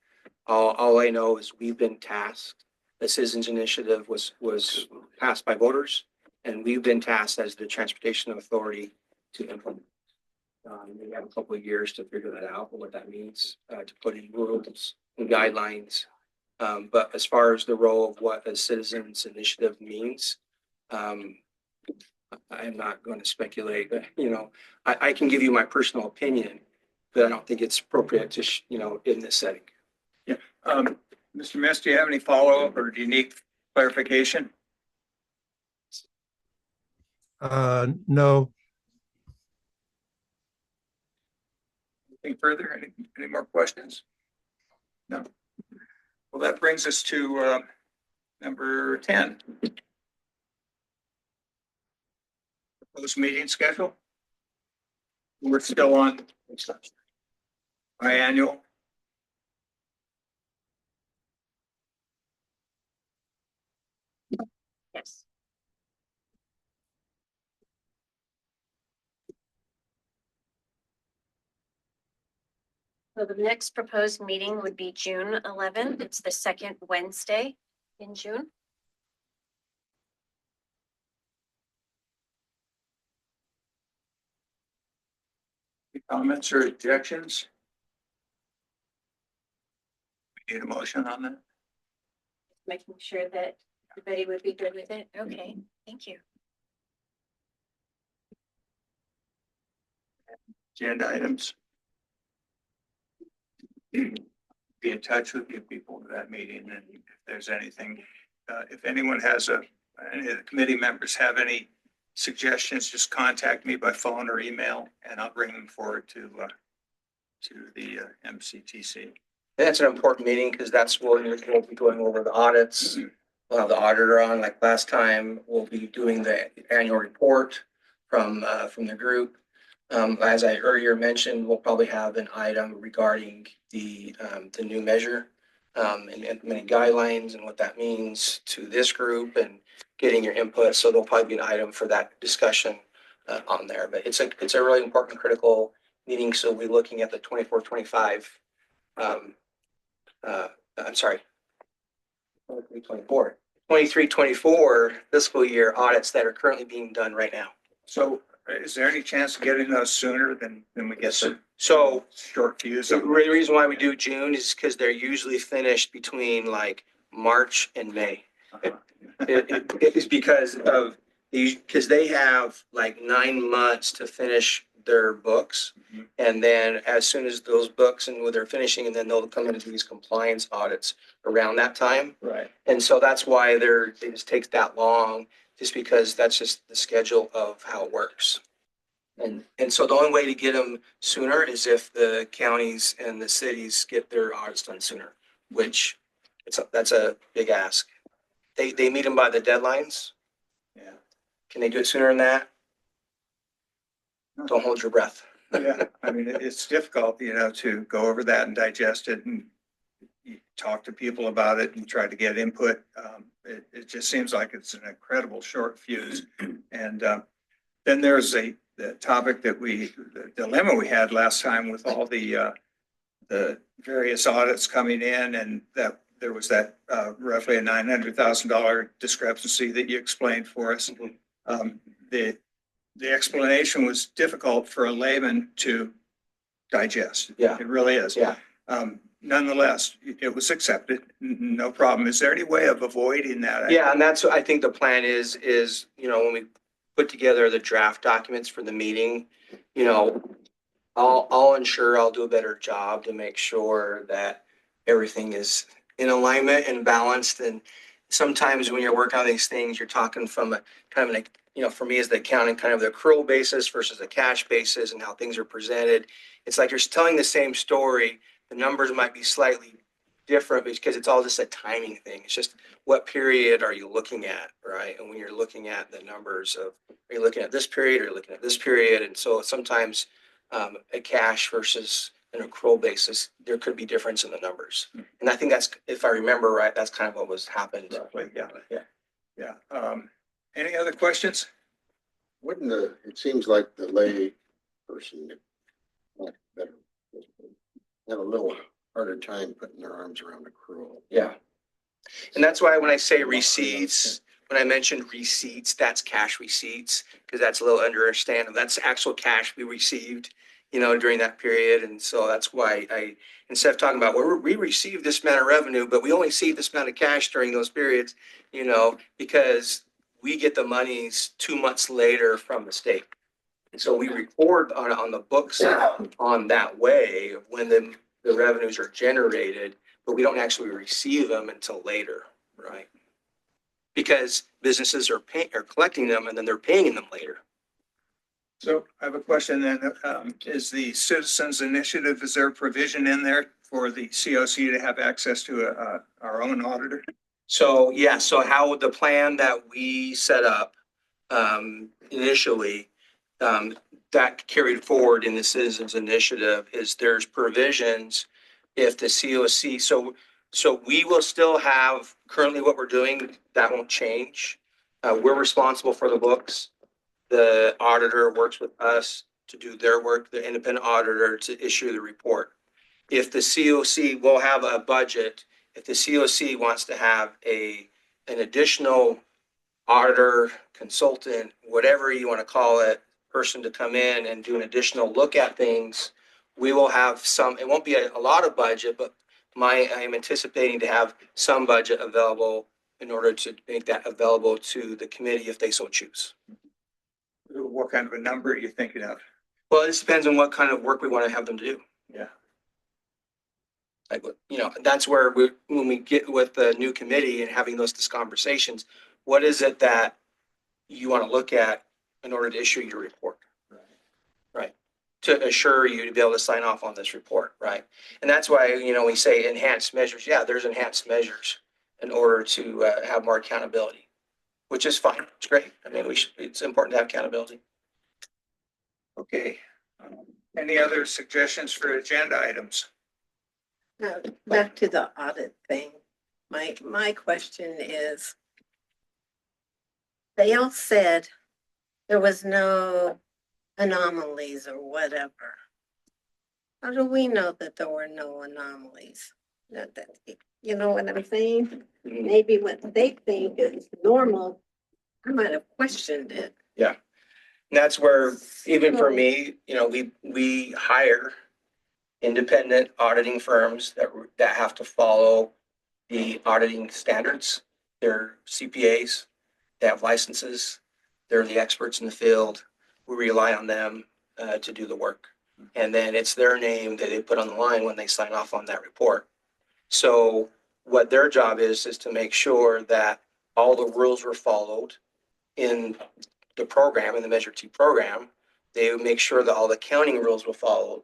All I know is we've been tasked. The citizens initiative was passed by voters, And we've been tasked as the transportation authority to implement. We have a couple of years to figure that out, what that means, to put in rules and guidelines. But as far as the role of what a citizens initiative means, I am not going to speculate. I can give you my personal opinion, but I don't think it's appropriate to, in this setting. Yeah. Mr. Miss, do you have any follow-up or do you need clarification? No. Anything further? Any more questions? No. Well, that brings us to number 10. Proposed meeting schedule. We're still on biannual. Yes. So the next proposed meeting would be June 11th. It's the second Wednesday in June. Any comments or objections? We need a motion on that. Making sure that everybody would be good with it. Okay, thank you. Agenda items. Be in touch with you people to that meeting, and if there's anything, if anyone has any of the committee members have any suggestions, just contact me by phone or email, and I'll bring them forward to the MCTC. That's an important meeting because that's where we'll be going over the audits. We'll have the auditor on like last time. We'll be doing the annual report from the group. As I earlier mentioned, we'll probably have an item regarding the new measure and implementing guidelines and what that means to this group and getting your input. So there'll probably be an item for that discussion on there. But it's a really important, critical meeting. So we'll be looking at the 24-25. I'm sorry, 23-24 fiscal year audits that are currently being done right now. So is there any chance of getting those sooner than we get some So short fuse? the reason why we do June is because they're usually finished between like March and May. It is because of these, because they have like 9 months to finish their books. And then as soon as those books and when they're finishing, and then they'll come into these compliance audits around that time. Right. And so that's why it just takes that long, just because that's just the schedule of how it works. And so the only way to get them sooner is if the counties and the cities get their audits done sooner, which that's a big ask. They meet them by the deadlines. Yeah. Can they do it sooner than that? Don't hold your breath. Yeah, I mean, it's difficult, to go over that and digest it and you talk to people about it and try to get input. It just seems like it's an incredible short fuse. And then there's the topic the dilemma we had last time with all the various audits coming in, and that there was that roughly a $900,000 discrepancy that you explained for us. The explanation was difficult for a layman to digest. Yeah. It really is. Yeah. Nonetheless, it was accepted. No problem. Is there any way of avoiding that? Yeah, and that's what I think the plan is, when we put together the draft documents for the meeting, I'll ensure I'll do a better job to make sure that everything is in alignment and balanced. And sometimes when you're working on these things, you're talking from a kind of for me as the accounting, kind of the accrual basis versus the cash basis and how things are presented. It's like you're telling the same story. The numbers might be slightly different because it's all just a timing thing. It's just what period are you looking at, right? And when you're looking at the numbers are you looking at this period or are you looking at this period? And so sometimes a cash versus an accrual basis, there could be difference in the numbers. And I think that's, if I remember right, that's kind of what happened. Yeah. Any other questions? It seems like the lay person have a little harder time putting their arms around accrual. Yeah. And that's why when I say receipts, when I mentioned receipts, that's cash receipts, because that's a little understandable. That's actual cash we received, during that period. And so that's why instead of talking about, well, we received this amount of revenue, but we only see this amount of cash during those periods, because we get the monies 2 months later from the state. And so we record on the books on that way of when the revenues are generated, but we don't actually receive them until later, right? Because businesses are collecting them and then they're paying them later. So I have a question then. Is the Citizens Initiative, is there a provision in there for the COC to have access to our own auditor? So, yeah, so how the plan that we set up initially, that carried forward in the Citizens Initiative is there's provisions if the COC, so we will still have currently what we're doing, that won't change. We're responsible for the books. The auditor works with us to do their work, the independent auditor to issue the report. If the COC will have a budget, if the COC wants to have an additional auditor, consultant, whatever you want to call it, person to come in and do an additional look at things, we will have some, it won't be a lot of budget, but I'm anticipating to have some budget available in order to make that available to the committee if they so choose. What kind of a number are you thinking of? Well, it just depends on what kind of work we want to have them to do. Yeah. Like, that's where when we get with the new committee and having those conversations, what is it that you want to look at in order to issue your report? Right. To assure you to be able to sign off on this report, right? And that's why, we say enhanced measures. Yeah, there's enhanced measures in order to have more accountability, which is fine. It's great. I mean, it's important to have accountability. Okay. Any other suggestions for agenda items? Now, back to the audit thing. My question is, they all said there was no anomalies or whatever. How do we know that there were no anomalies? You know what I'm saying? Maybe what they think is normal, I might have questioned it. Yeah. And that's where, even for me, we hire independent auditing firms that have to follow the auditing standards. They're CPAs, they have licenses, they're the experts in the field. We rely on them to do the work. And then it's their name that they put on the line when they sign off on that report. So what their job is to make sure that all the rules were followed in the program, in the Measure T program. They would make sure that all the accounting rules were followed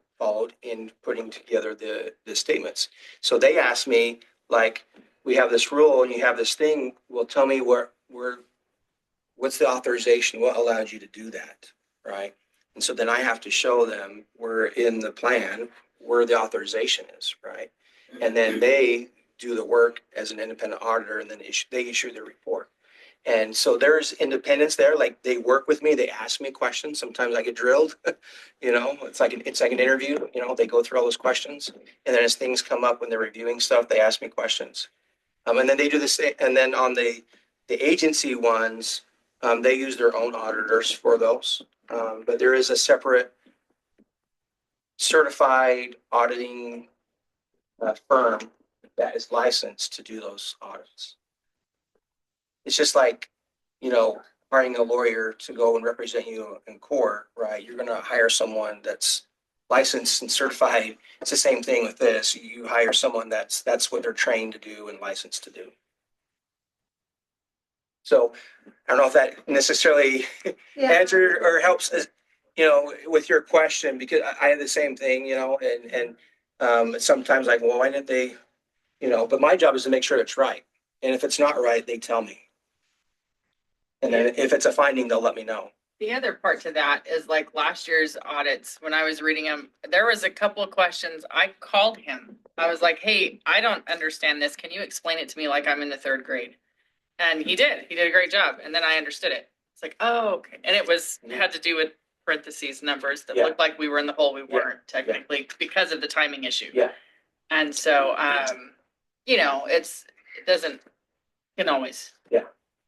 in putting together the statements. So they asked me, like, we have this rule and you have this thing. Well, tell me what's the authorization? What allowed you to do that, right? And so then I have to show them where in the plan where the authorization is, right? And then they do the work as an independent auditor, and then they issue their report. And so there's independence there. Like, they work with me. They ask me questions. Sometimes I get drilled. It's like an interview. They go through all those questions, and then as things come up when they're reviewing stuff, they ask me questions. And then they do the same. And then on the agency ones, they use their own auditors for those. But there is a separate certified auditing firm that is licensed to do those audits. It's just like, hiring a lawyer to go and represent you in court, right? You're going to hire someone that's licensed and certified. It's the same thing with this. You hire someone that's what they're trained to do and licensed to do. So I don't know if that necessarily answers or helps, with your question, because I have the same thing, and sometimes like, well, why didn't they, but my job is to make sure it's right. And if it's not right, they tell me. And then if it's a finding, they'll let me know. The other part to that is like last year's audits, when I was reading them, there was a couple of questions. I called him. I was like, hey, I don't understand this. Can you explain it to me like I'm in the third grade? And he did. He did a great job. And then I understood it. It's like, oh, okay. And it had to do with parentheses numbers that looked like we were in the hole. We weren't technically because of the timing issue. Yeah. And so, it can always. Yeah.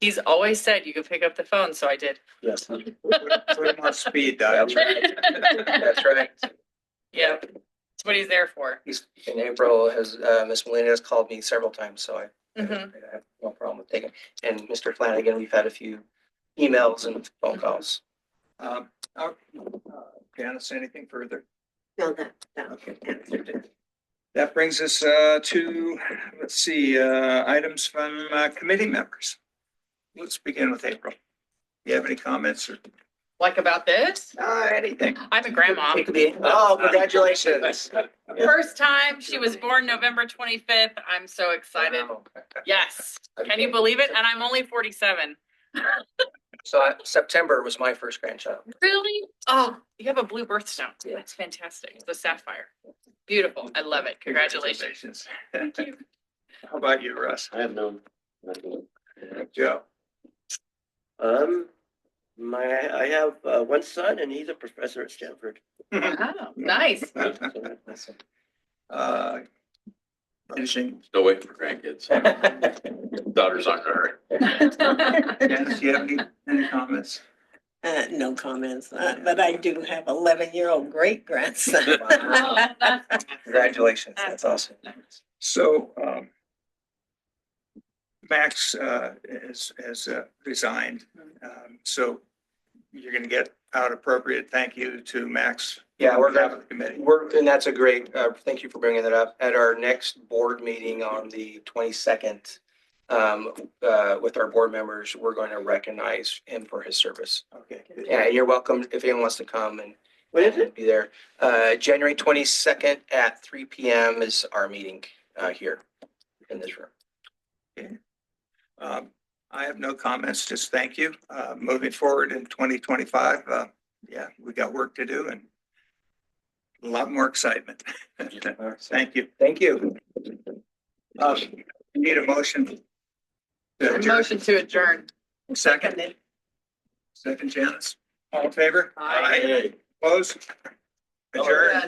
He's always said you could pick up the phone, so I did. Yes. Put them on speed dial. That's right. That's right. Yep, that's what he's there for. He's, in April, has, Ms. Molina has called me several times, so I Mhm. have no problem with taking. And Mr. Flanagan, we've had a few emails and phone calls. Janice, anything further? No, that. Okay. That brings us to, let's see, items from committee members. Let's begin with April. You have any comments or Like about this? anything? I'm a grandma. It could be, oh, congratulations. First time, she was born November 25th. I'm so excited. Yes. Can you believe it? And I'm only 47. So September was my first grandchild. Really? Oh, you have a blue birthstone. That's fantastic. It's a sapphire. Beautiful. I love it. Congratulations. Thank you. How about you, Russ? I have no. Joe? I have one son and he's a professor at Stanford. Wow, nice. Finishing. Still waiting for grandkids. Daughter's on her. Janice, do you have any comments? No comments, but I do have 11-year-old great grandson. Congratulations. That's awesome. So, Max has resigned. So you're going to get out appropriate thank you to Max. Yeah, we're on behalf gonna, of the committee. and that's a great, thank you for bringing that up. At our next board meeting on the 22nd, with our board members, we're going to recognize him for his service. Okay. Yeah, you're welcome if anyone wants to come and When is it? be there. January 22nd at 3 p.m. is our meeting here in this room. I have no comments, just thank you. Moving forward in 2025, yeah, we got work to do and a lot more excitement. Thank you. Thank you. We need a motion. to adjourn. Motion to adjourn. Second. Second, Janice. All in favor? Aye. Opposed? Adjourn.